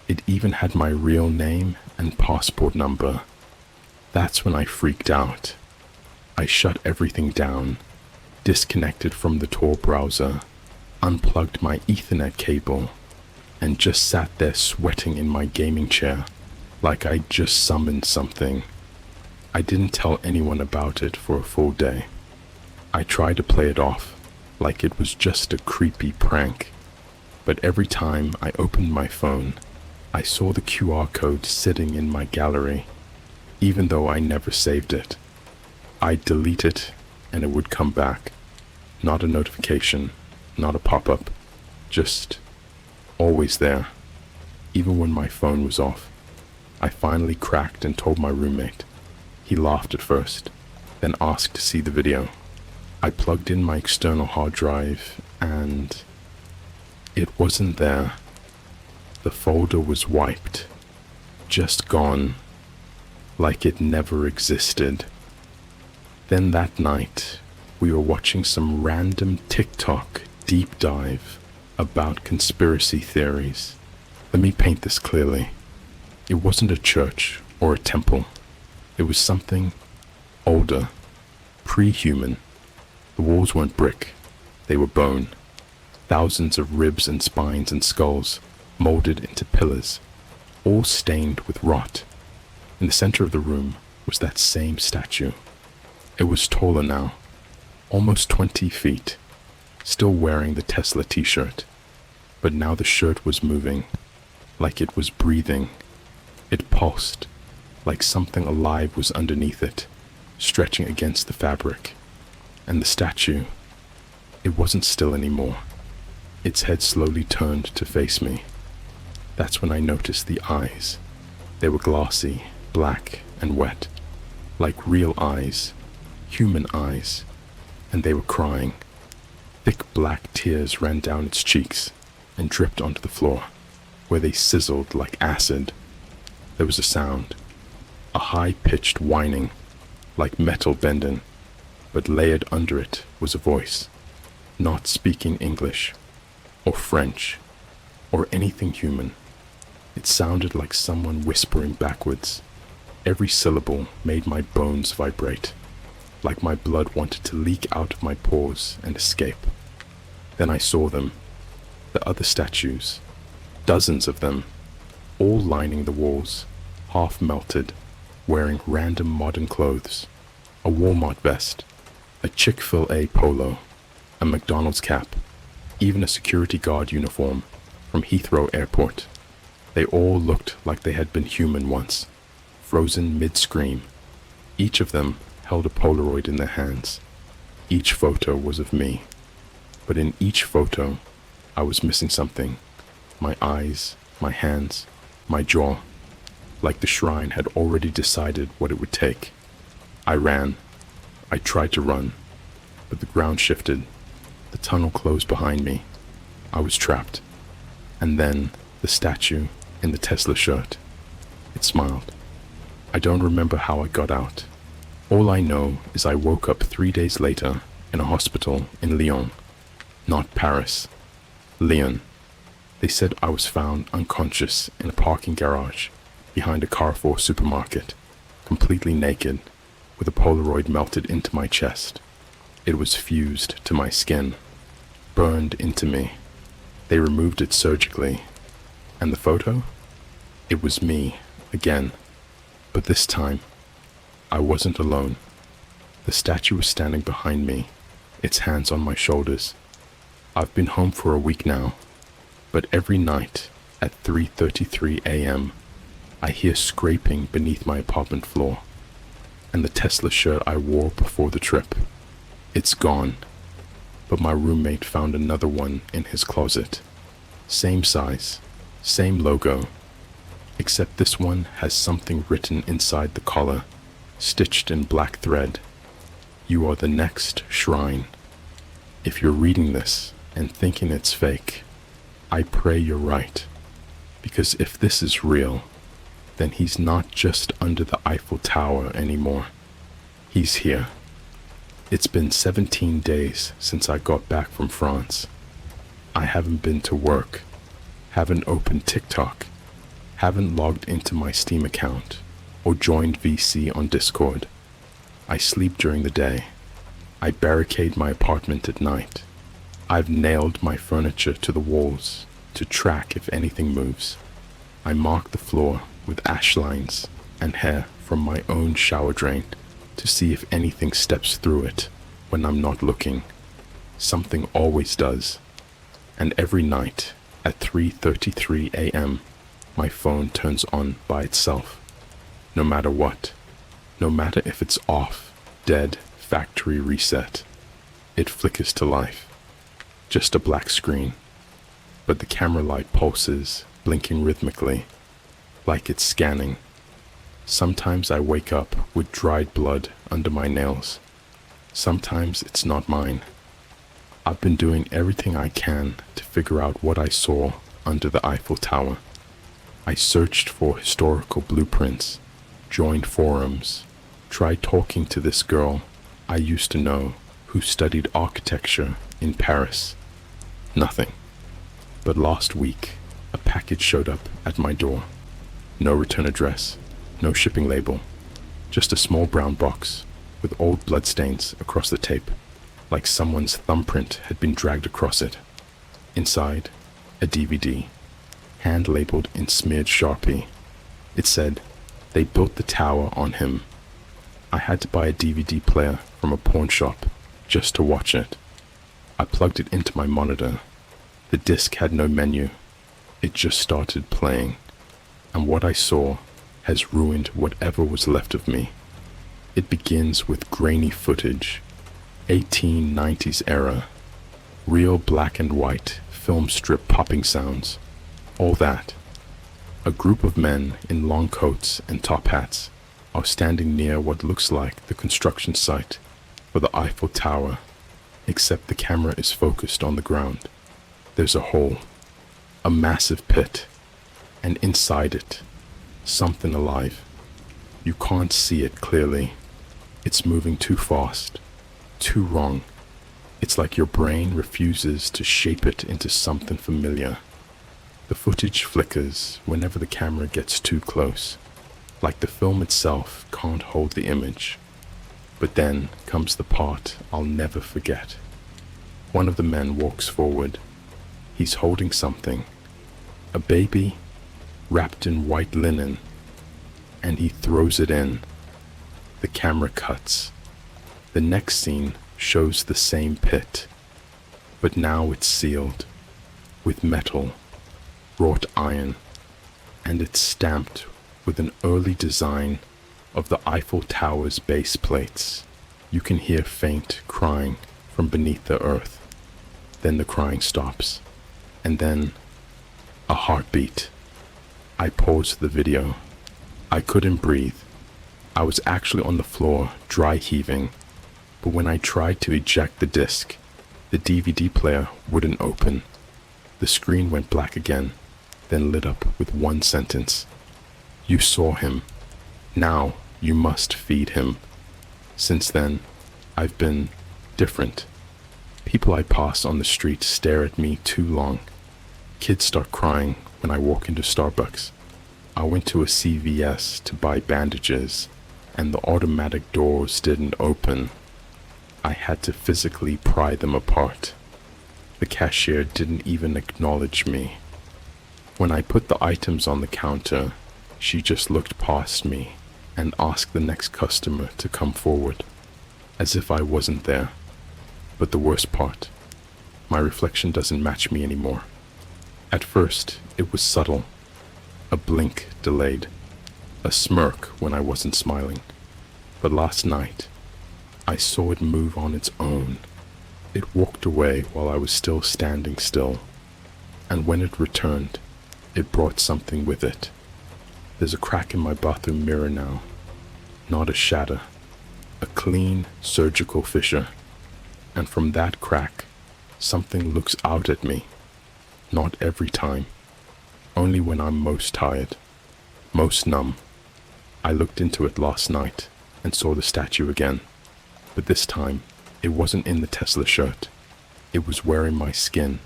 It even had my real name and passport number. That's when I freaked out. I shut everything down, disconnected from the Tor browser, unplugged my Ethernet cable, and just sat there sweating in my gaming chair like I just summoned something. I didn't tell anyone about it for a full day. I tried to play it off like it was just a creepy prank, but every time I opened my phone, I saw the QR code sitting in my gallery, even though I never saved it. I'd delete it and it would come back. Not a notification, not a pop-up, just always there, even when my phone was off. I finally cracked and told my roommate. He laughed at first, then asked to see the video. I plugged in my external hard drive and it wasn't there. The folder was wiped, just gone, like it never existed. Then that night, we were watching some random TikTok deep dive about conspiracy theories. Let me paint this clearly. It wasn't a church or a temple. It was something older, pre-human. The walls weren't brick, they were bone. Thousands of ribs and spines and skulls molded into pillars, all stained with rot. In the center of the room was that same statue. It was taller now, almost 20 feet, still wearing the Tesla t-shirt, but now the shirt was moving, like it was breathing. It pulsed, like something alive was underneath it, stretching against the fabric. And the statue, it wasn't still anymore. Its head slowly turned to face me. That's when I noticed the eyes. They were glassy, black, and wet, like real eyes, human eyes, and they were crying. Thick black tears ran down its cheeks and dripped onto the floor, where they sizzled like acid. There was a sound, a high-pitched whining, like metal bending, but layered under it was a voice, not speaking English, or French, or anything human. It sounded like someone whispering backwards. Every syllable made my bones vibrate, like my blood wanted to leak out of my pores and escape. Then I saw them, the other statues, dozens of them, all lining the walls, half melted, wearing random modern clothes, a Walmart vest, a Chick-fil-A polo, a McDonald's cap, even a security guard uniform from Heathrow Airport. They all looked like they had been human once, frozen mid-scream. Each of them held a Polaroid in their hands. Each photo was of me, but in each photo, I was missing something. My eyes, my hands, my jaw, like the shrine had already decided what it would take. I ran. I tried to run, but the ground shifted. The tunnel closed behind me. I was trapped. And then the statue in the Tesla shirt. It smiled. I don't remember how I got out. All I know is I woke up 3 days later in a hospital in Lyon. Not Paris. Lyon. They said I was found unconscious in a parking garage behind a Carrefour supermarket, completely naked, with a Polaroid melted into my chest. It was fused to my skin, burned into me. They removed it surgically. And the photo? It was me, again. But this time, I wasn't alone. The statue was standing behind me, its hands on my shoulders. I've been home for a week now, but every night at 3:33 a.m., I hear scraping beneath my apartment floor. And the Tesla shirt I wore before the trip, it's gone. But my roommate found another one in his closet. Same size, same logo, except this one has something written inside the collar, stitched in black thread. You are the next shrine. If you're reading this and thinking it's fake, I pray you're right. Because if this is real, then he's not just under the Eiffel Tower anymore. He's here. It's been 17 days since I got back from France. I haven't been to work, haven't opened TikTok, haven't logged into my Steam account, or joined VC on Discord. I sleep during the day. I barricade my apartment at night. I've nailed my furniture to the walls to track if anything moves. I mark the floor with ash lines and hair from my own shower drain to see if anything steps through it when I'm not looking. Something always does. And every night at 3:33 a.m., my phone turns on by itself. No matter what. No matter if it's off, dead, factory reset. It flickers to life. Just a black screen. But the camera light pulses, blinking rhythmically, like it's scanning. Sometimes I wake up with dried blood under my nails. Sometimes it's not mine. I've been doing everything I can to figure out what I saw under the Eiffel Tower. I searched for historical blueprints, joined forums, tried talking to this girl I used to know who studied architecture in Paris. Nothing. But last week, a package showed up at my door. No return address, no shipping label, just a small brown box with old bloodstains across the tape, like someone's thumbprint had been dragged across it. Inside, a DVD, hand-labeled in smeared Sharpie. It said, "They built the tower on him." I had to buy a DVD player from a pawn shop just to watch it. I plugged it into my monitor. The disc had no menu. It just started playing, and what I saw has ruined whatever was left of me. It begins with grainy footage, 1890s era, real black and white film strip popping sounds, all that. A group of men in long coats and top hats are standing near what looks like the construction site for the Eiffel Tower, except the camera is focused on the ground. There's a hole, a massive pit, and inside it, something alive. You can't see it clearly. It's moving too fast, too wrong. It's like your brain refuses to shape it into something familiar. The footage flickers whenever the camera gets too close, like the film itself can't hold the image. But then comes the part I'll never forget. One of the men walks forward. He's holding something, a baby wrapped in white linen, and he throws it in. The camera cuts. The next scene shows the same pit, but now it's sealed with metal, wrought iron, and it's stamped with an early design of the Eiffel Tower's base plates. You can hear faint crying from beneath the earth. Then the crying stops, and then a heartbeat. I paused the video. I couldn't breathe. I was actually on the floor, dry heaving, but when I tried to eject the disc, the DVD player wouldn't open. The screen went black again, then lit up with one sentence. "You saw him. Now you must feed him." Since then, I've been different. People I pass on the street stare at me too long. Kids start crying when I walk into Starbucks. I went to a CVS to buy bandages, and the automatic doors didn't open. I had to physically pry them apart. The cashier didn't even acknowledge me. When I put the items on the counter, she just looked past me and asked the next customer to come forward, as if I wasn't there. But the worst part, my reflection doesn't match me anymore. At first, it was subtle, a blink delayed, a smirk when I wasn't smiling. But last night, I saw it move on its own. It walked away while I was still standing still, and when it returned, it brought something with it. There's a crack in my bathroom mirror now, not a shatter, a clean surgical fissure, and from that crack, something looks out at me. Not every time, only when I'm most tired, most numb. I looked into it last night and saw the statue again, but this time it wasn't in the Tesla shirt. It was wearing my skin,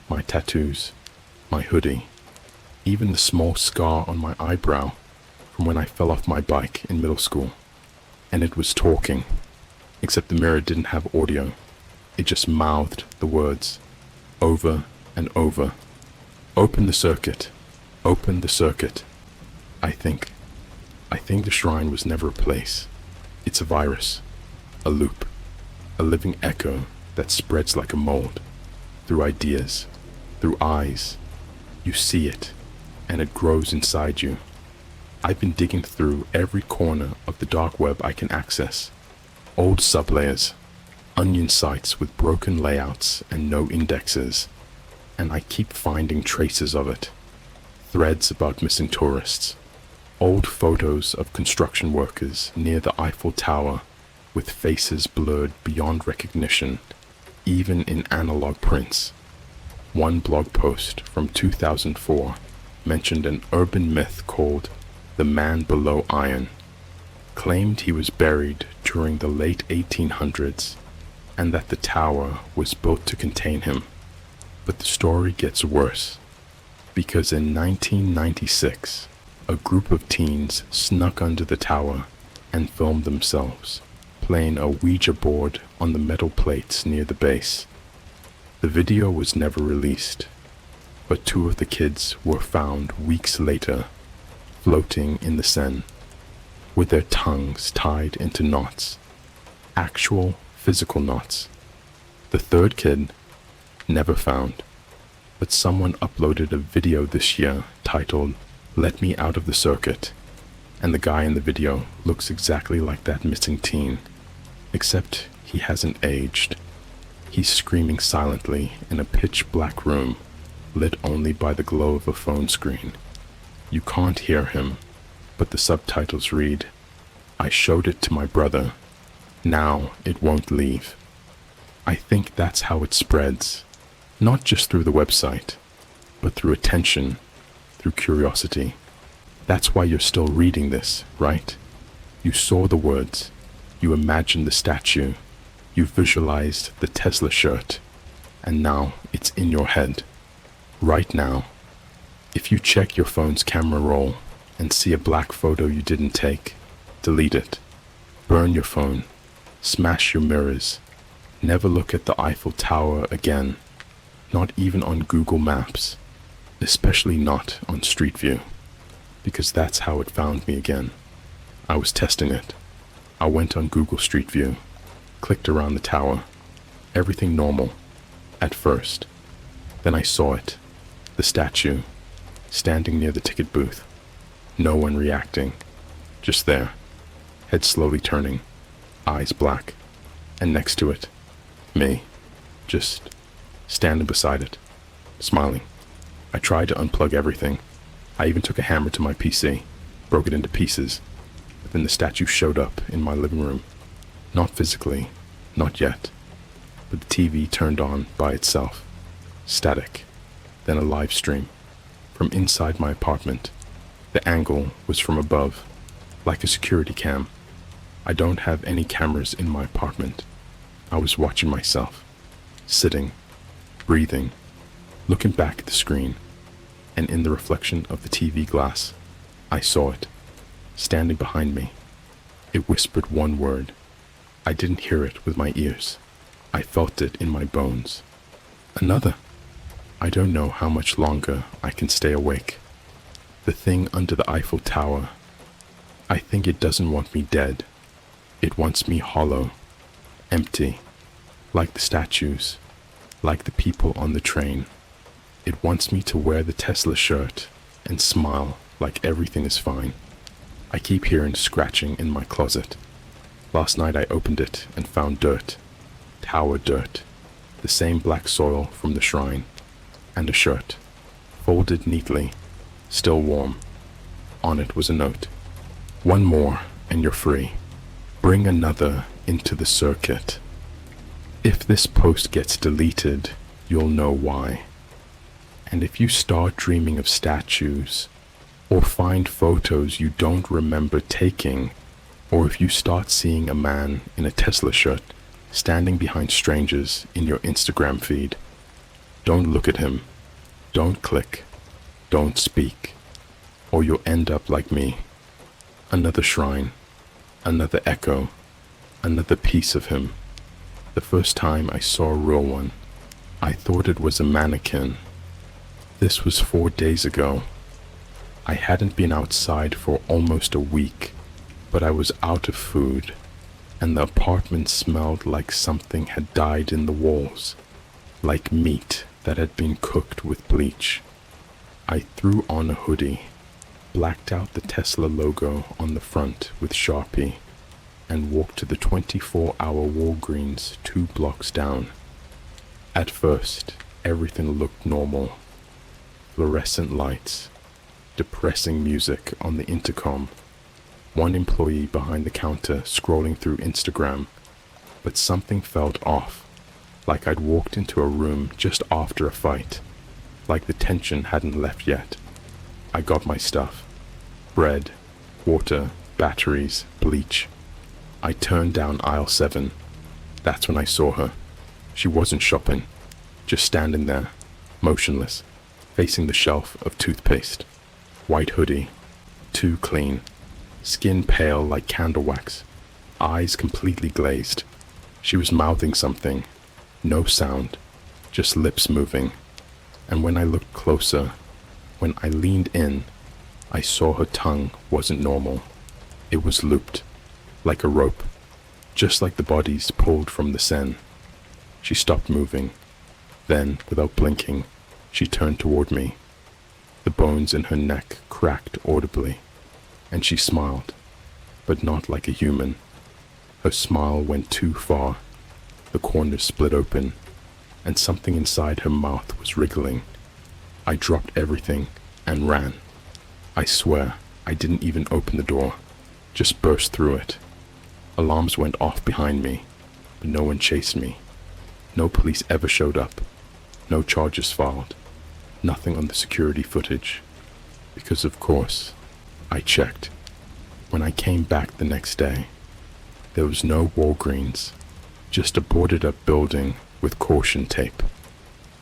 my tattoos, my hoodie, even the small scar on my eyebrow from when I fell off my bike in middle school. And it was talking, except the mirror didn't have audio. It just mouthed the words, over and over. "Open the circuit. Open the circuit." I think the shrine was never a place. It's a virus, a loop. a living echo that spreads like a mold, through ideas, through eyes. You see it, and it grows inside you. I've been digging through every corner of the dark web I can access. Old sublayers, onion sites with broken layouts and no indexes, and I keep finding traces of it. Threads about missing tourists, old photos of construction workers near the Eiffel Tower with faces blurred beyond recognition, even in analog prints. One blog post from 2004 mentioned an urban myth called the Man Below Iron, claimed he was buried during the late 1800s and that the tower was built to contain him. But the story gets worse, because in 1996, a group of teens snuck under the tower and filmed themselves playing a Ouija board on the metal plates near the base. The video was never released, but two of the kids were found weeks later, floating in the Seine, with their tongues tied into knots, actual physical knots. The third kid, never found, but someone uploaded a video this year titled "Let Me Out of the Circuit," and the guy in the video looks exactly like that missing teen, except he hasn't aged. He's screaming silently in a pitch black room, lit only by the glow of a phone screen. You can't hear him, but the subtitles read, "I showed it to my brother. Now it won't leave." I think that's how it spreads, not just through the website, but through attention, through curiosity. That's why you're still reading this, right? You saw the words, you imagined the statue, you visualized the Tesla shirt, and now it's in your head, right now. If you check your phone's camera roll and see a black photo you didn't take, delete it. Burn your phone, smash your mirrors, never look at the Eiffel Tower again, not even on Google Maps, especially not on Street View, because that's how it found me again. I was testing it. I went on Google Street View, clicked around the tower, everything normal, at first. Then I saw it, the statue, standing near the ticket booth, no one reacting, just there, head slowly turning, eyes black, and next to it, me, just standing beside it, smiling. I tried to unplug everything. I even took a hammer to my PC, broke it into pieces, but then the statue showed up in my living room. Not physically, not yet, but the TV turned on by itself, static, then a live stream, from inside my apartment. The angle was from above, like a security cam. I don't have any cameras in my apartment. I was watching myself, sitting, breathing, looking back at the screen, and in the reflection of the TV glass, I saw it, standing behind me. It whispered one word. I didn't hear it with my ears. I felt it in my bones. Another. I don't know how much longer I can stay awake. The thing under the Eiffel Tower, I think it doesn't want me dead. It wants me hollow, empty, like the statues, like the people on the train. It wants me to wear the Tesla shirt and smile like everything is fine. I keep hearing scratching in my closet. Last night I opened it and found dirt, tower dirt, the same black soil from the shrine, and a shirt, folded neatly, still warm. On it was a note. "One more and you're free. Bring another into the circuit." If this post gets deleted, you'll know why. And if you start dreaming of statues, or find photos you don't remember taking, or if you start seeing a man in a Tesla shirt standing behind strangers in your Instagram feed, don't look at him, don't click, don't speak, or you'll end up like me. Another shrine, another echo, another piece of him. The first time I saw a real one, I thought it was a mannequin. This was 4 days ago. I hadn't been outside for almost a week, but I was out of food, and the apartment smelled like something had died in the walls, like meat that had been cooked with bleach. I threw on a hoodie, blacked out the Tesla logo on the front with Sharpie, and walked to the 24-hour Walgreens 2 blocks down. At first, everything looked normal. Fluorescent lights, depressing music on the intercom, one employee behind the counter scrolling through Instagram, but something felt off, like I'd walked into a room just after a fight, like the tension hadn't left yet. I got my stuff: bread, water, batteries, bleach. I turned down aisle 7. That's when I saw her. She wasn't shopping, just standing there, motionless, facing the shelf of toothpaste. White hoodie, too clean, skin pale like candle wax, eyes completely glazed. She was mouthing something, no sound, just lips moving. And when I looked closer, when I leaned in, I saw her tongue wasn't normal. It was looped, like a rope, just like the bodies pulled from the Seine. She stopped moving. Then, without blinking, she turned toward me. The bones in her neck cracked audibly, and she smiled, but not like a human. Her smile went too far. The corners split open, and something inside her mouth was wriggling. I dropped everything and ran. I swear I didn't even open the door, just burst through it. Alarms went off behind me, but no one chased me. No police ever showed up. No charges filed. Nothing on the security footage. Because of course, I checked. When I came back the next day, there was no Walgreens, just a boarded up building with caution tape.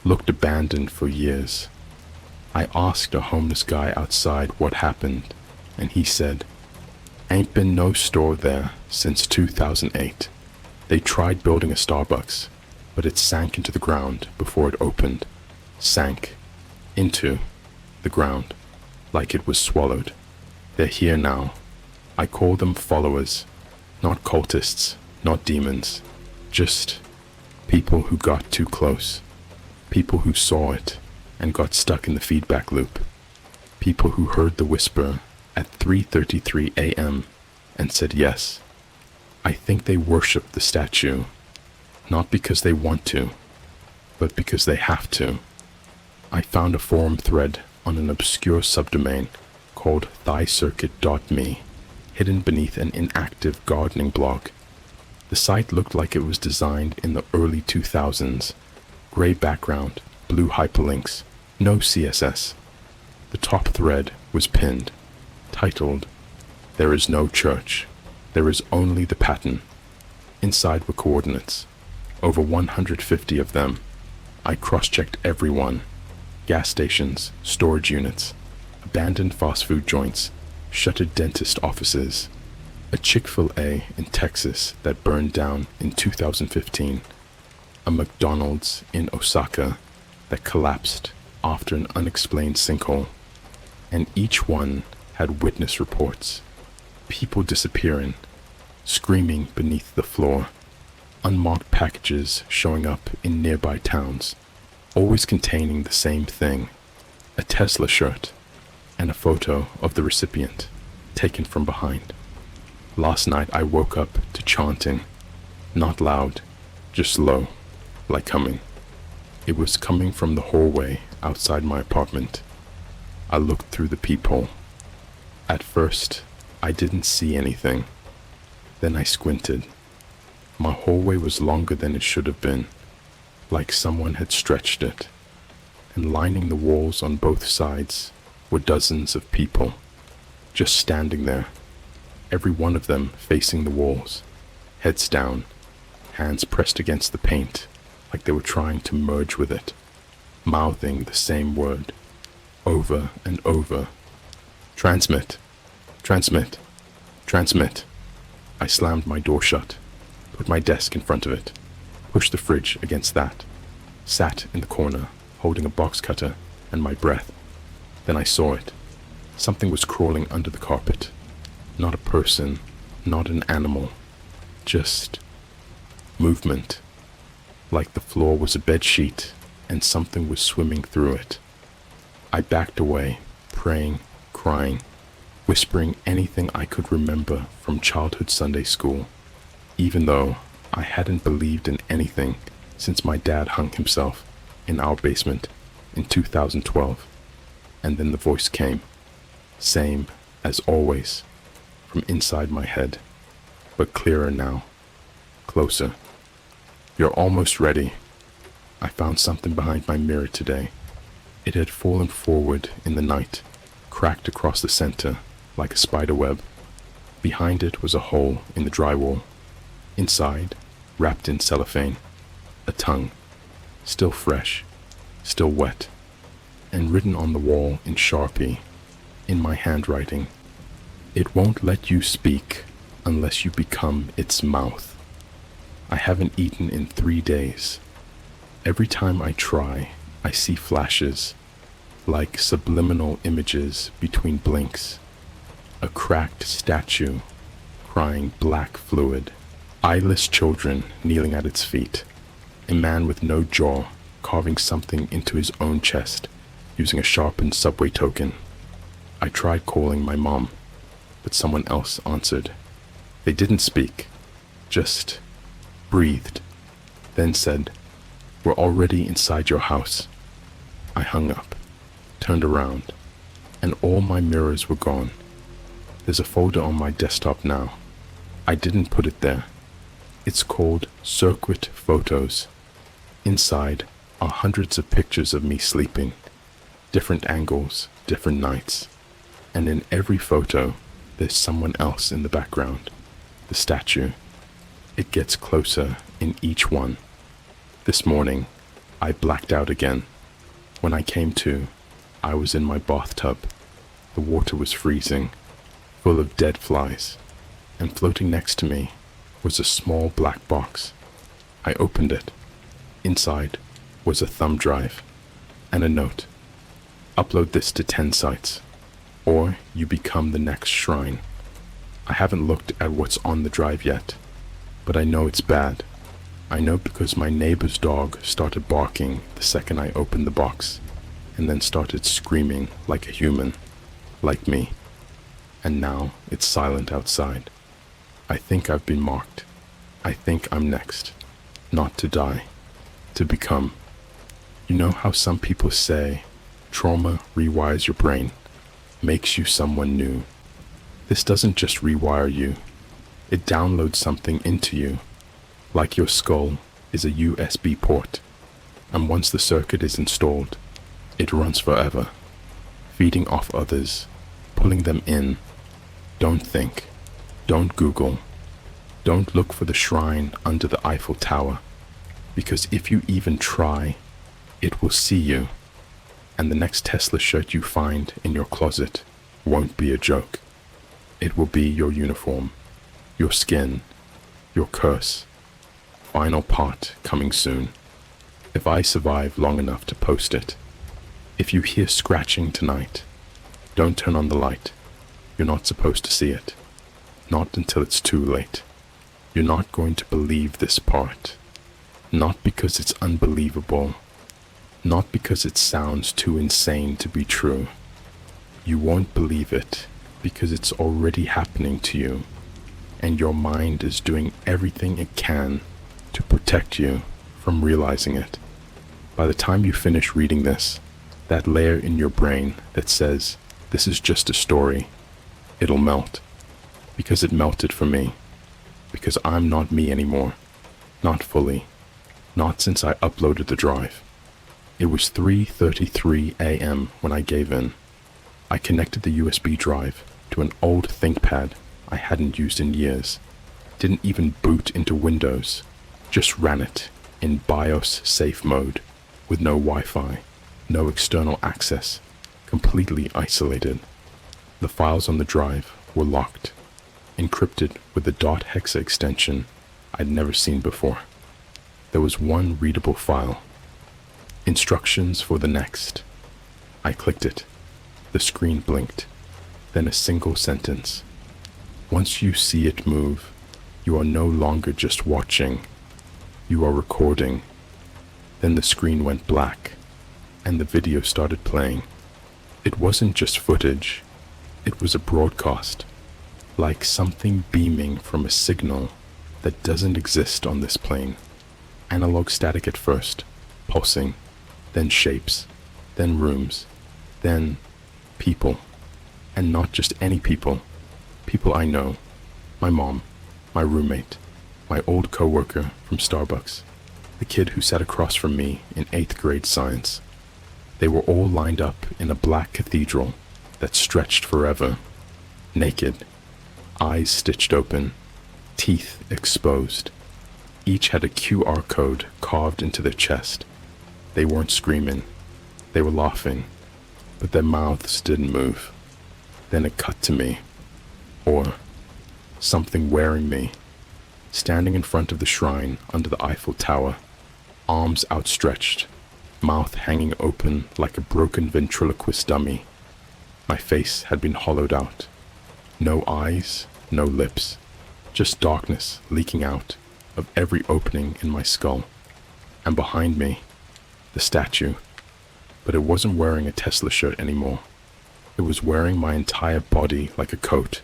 Looked abandoned for years. I asked a homeless guy outside what happened, and he said, "Ain't been no store there since 2008. They tried building a Starbucks, but it sank into the ground before it opened. Sank into the ground, like it was swallowed. They're here now. I call them followers, not cultists, not demons, just people who got too close, people who saw it and got stuck in the feedback loop, people who heard the whisper at 3:33 a.m. and said yes. I think they worship the statue, not because they want to, but because they have to." I found a forum thread on an obscure subdomain called thighcircuit.me, hidden beneath an inactive gardening blog. The site looked like it was designed in the early 2000s. Gray background, blue hyperlinks, no CSS. The top thread was pinned, titled, "There is no church. There is only the pattern." Inside were coordinates, over 150 of them. I cross-checked every one. Gas stations, storage units, abandoned fast food joints, shuttered dentist offices, a Chick-fil-A in Texas that burned down in 2015, a McDonald's in Osaka that collapsed after an unexplained sinkhole, and each one had witness reports, people disappearing, screaming beneath the floor, unmarked packages showing up in nearby towns, always containing the same thing: a Tesla shirt and a photo of the recipient, taken from behind. Last night I woke up to chanting, not loud, just low, like humming. It was coming from the hallway outside my apartment. I looked through the peephole. At first, I didn't see anything. Then I squinted. My hallway was longer than it should have been, like someone had stretched it, and lining the walls on both sides were dozens of people, just standing there, every one of them facing the walls, heads down, hands pressed against the paint, like they were trying to merge with it, mouthing the same word, over and over. "Transmit, transmit, transmit." I slammed my door shut, put my desk in front of it, pushed the fridge against that, sat in the corner, holding a box cutter and my breath. Then I saw it. Something was crawling under the carpet. Not a person, not an animal, Just movement, like the floor was a bed sheet and something was swimming through it. I backed away, praying, crying, whispering anything I could remember from childhood Sunday school, even though I hadn't believed in anything since my dad hung himself in our basement in 2012. And then the voice came, same as always, from inside my head, but clearer now, closer. You're almost ready. I found something behind my mirror today. It had fallen forward in the night, cracked across the center like a spider web. Behind it was a hole in the drywall. Inside, wrapped in cellophane, a tongue, still fresh, still wet, and written on the wall in Sharpie, in my handwriting. It won't let you speak unless you become its mouth. I haven't eaten in 3 days. Every time I try, I see flashes, like subliminal images between blinks. A cracked statue, crying black fluid, eyeless children kneeling at its feet, a man with no jaw carving something into his own chest using a sharpened subway token. I tried calling my mom, but someone else answered. They didn't speak, just breathed, then said, "We're already inside your house." I hung up, turned around, and all my mirrors were gone. There's a folder on my desktop now. I didn't put it there. It's called Circuit Photos. Inside are hundreds of pictures of me sleeping, different angles, different nights, and in every photo there's someone else in the background, the statue. It gets closer in each one. This morning, I blacked out again. When I came to, I was in my bathtub. The water was freezing, full of dead flies, and floating next to me was a small black box. I opened it. Inside was a thumb drive and a note. Upload this to 10 sites, or you become the next shrine. I haven't looked at what's on the drive yet, but I know it's bad. I know because my neighbor's dog started barking the second I opened the box, and then started screaming like a human, like me. And now it's silent outside. I think I've been marked. I think I'm next. Not to die, to become. You know how some people say trauma rewires your brain, makes you someone new. This doesn't just rewire you. It downloads something into you, like your skull is a USB port. And once the circuit is installed, it runs forever, feeding off others, pulling them in. Don't think. Don't Google. Don't look for the shrine under the Eiffel Tower, because if you even try, it will see you, and the next Tesla shirt you find in your closet won't be a joke. It will be your uniform, your skin, your curse. Final part coming soon, if I survive long enough to post it. If you hear scratching tonight, don't turn on the light. You're not supposed to see it. Not until it's too late. You're not going to believe this part. Not because it's unbelievable. Not because it sounds too insane to be true. You won't believe it because it's already happening to you, and your mind is doing everything it can to protect you from realizing it. By the time you finish reading this, that layer in your brain that says, this is just a story, it'll melt. Because it melted for me. Because I'm not me anymore. Not fully. Not since I uploaded the drive. It was 3:33 a.m. when I gave in. I connected the USB drive to an old ThinkPad I hadn't used in years. Didn't even boot into Windows. Just ran it in BIOS safe mode with no Wi-Fi, no external access, completely isolated. The files on the drive were locked, encrypted with a .hexa extension I'd never seen before. There was one readable file. Instructions for the next. I clicked it. The screen blinked. Then a single sentence. Once you see it move, You are no longer just watching, you are recording. Then the screen went black, and the video started playing. It wasn't just footage, it was a broadcast, like something beaming from a signal that doesn't exist on this plane. Analog static at first, pulsing, then shapes, then rooms, then people. And not just any people. People I know. My mom, my roommate, my old coworker from Starbucks, the kid who sat across from me in 8th grade science. They were all lined up in a black cathedral that stretched forever, naked, eyes stitched open, teeth exposed. Each had a QR code carved into their chest. They weren't screaming, they were laughing, but their mouths didn't move. Then it cut to me, or something wearing me, standing in front of the shrine under the Eiffel Tower, arms outstretched, mouth hanging open like a broken ventriloquist dummy. My face had been hollowed out. No eyes, no lips, just darkness leaking out of every opening in my skull. And behind me, the statue. But it wasn't wearing a Tesla shirt anymore. It was wearing my entire body like a coat.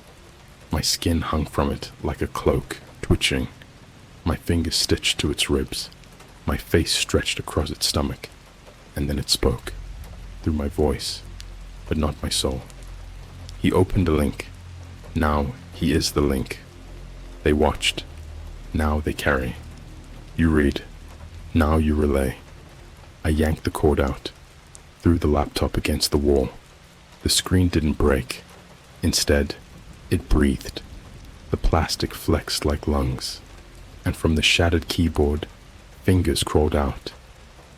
My skin hung from it like a cloak, twitching. My fingers stitched to its ribs. My face stretched across its stomach. And then it spoke, through my voice, but not my soul. He opened a link. Now he is the link. They watched. Now they carry. You read. Now you relay. I yanked the cord out, threw the laptop against the wall. The screen didn't break. Instead, it breathed. The plastic flexed like lungs, and from the shattered keyboard, fingers crawled out.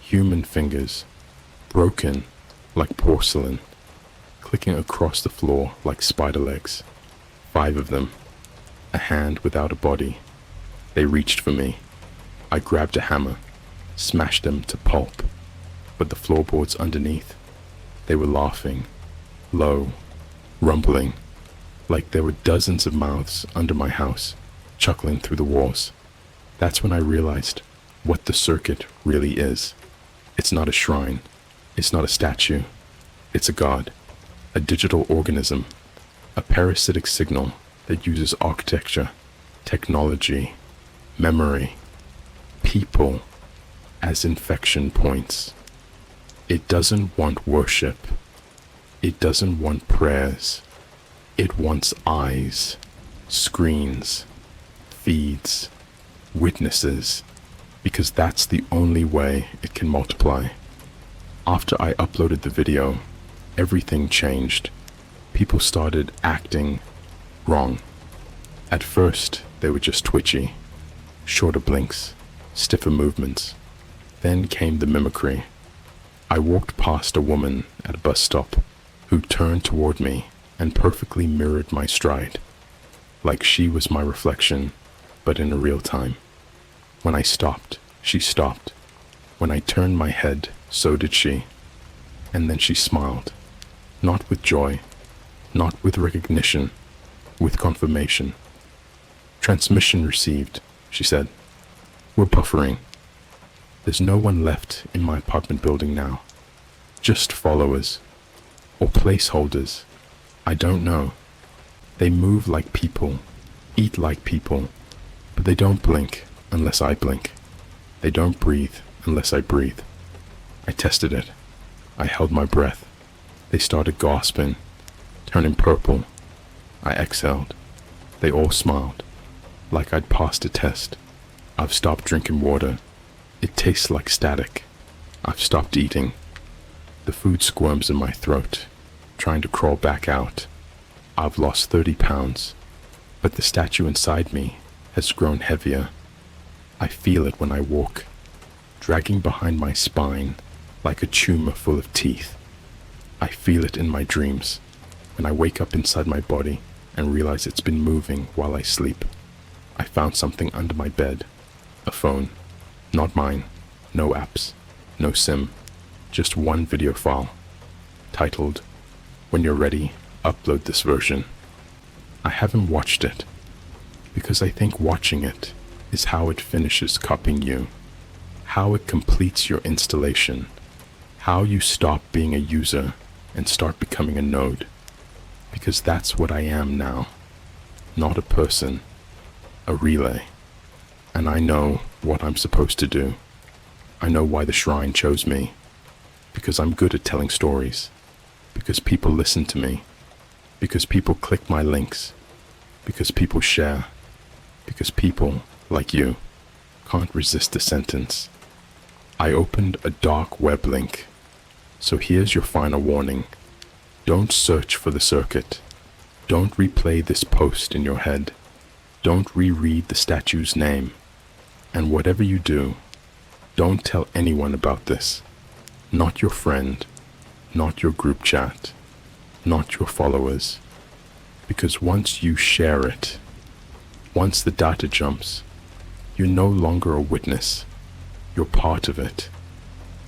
Human fingers, broken like porcelain, clicking across the floor like spider legs. 5 of them, a hand without a body. They reached for me. I grabbed a hammer, smashed them to pulp, but the floorboards underneath, they were laughing, low, rumbling, like there were dozens of mouths under my house, chuckling through the walls. That's when I realized what the circuit really is. It's not a shrine. It's not a statue. It's a god, a digital organism, a parasitic signal that uses architecture, technology, memory, people as infection points. It doesn't want worship. It doesn't want prayers. It wants eyes, screens, feeds, witnesses, because that's the only way it can multiply. After I uploaded the video, everything changed. People started acting wrong. At first, they were just twitchy, shorter blinks, stiffer movements. Then came the mimicry. I walked past a woman at a bus stop who turned toward me and perfectly mirrored my stride, like she was my reflection, but in a real time. When I stopped, she stopped. When I turned my head, so did she. And then she smiled, not with joy, not with recognition, with confirmation. Transmission received, she said. We're buffering. There's no one left in my apartment building now. Just followers. Or placeholders. I don't know. They move like people, eat like people, but they don't blink unless I blink. They don't breathe unless I breathe. I tested it. I held my breath. They started gasping, turning purple. I exhaled. They all smiled, like I'd passed a test. I've stopped drinking water. It tastes like static. I've stopped eating. The food squirms in my throat, trying to crawl back out. I've lost 30 pounds, but the statue inside me has grown heavier. I feel it when I walk, dragging behind my spine like a tumor full of teeth. I feel it in my dreams, when I wake up inside my body and realize it's been moving while I sleep. I found something under my bed, a phone, not mine, no apps, no SIM, just one video file, titled, "When you're ready, upload this version." I haven't watched it, because I think watching it is how it finishes cupping you, how it completes your installation, how you stop being a user and start becoming a node. Because that's what I am now. Not a person, a relay. And I know what I'm supposed to do. I know why the shrine chose me. Because I'm good at telling stories. Because people listen to me. Because people click my links. Because people share. Because people, like you, can't resist the sentence. I opened a dark web link. So here's your final warning. Don't search for the circuit. Don't replay this post in your head. Don't reread the statue's name. And whatever you do, don't tell anyone about this. Not your friend, not your group chat, not your followers. Because once you share it, once the data jumps, you're no longer a witness. You're part of it.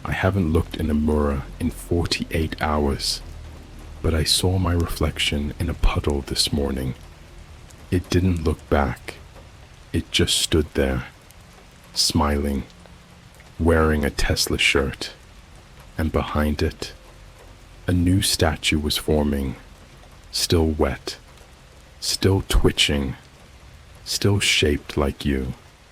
I haven't looked in a mirror in 48 hours, but I saw my reflection in a puddle this morning. It didn't look back. It just stood there, smiling, wearing a Tesla shirt, and behind it, a new statue was forming, still wet, still twitching, still shaped like you.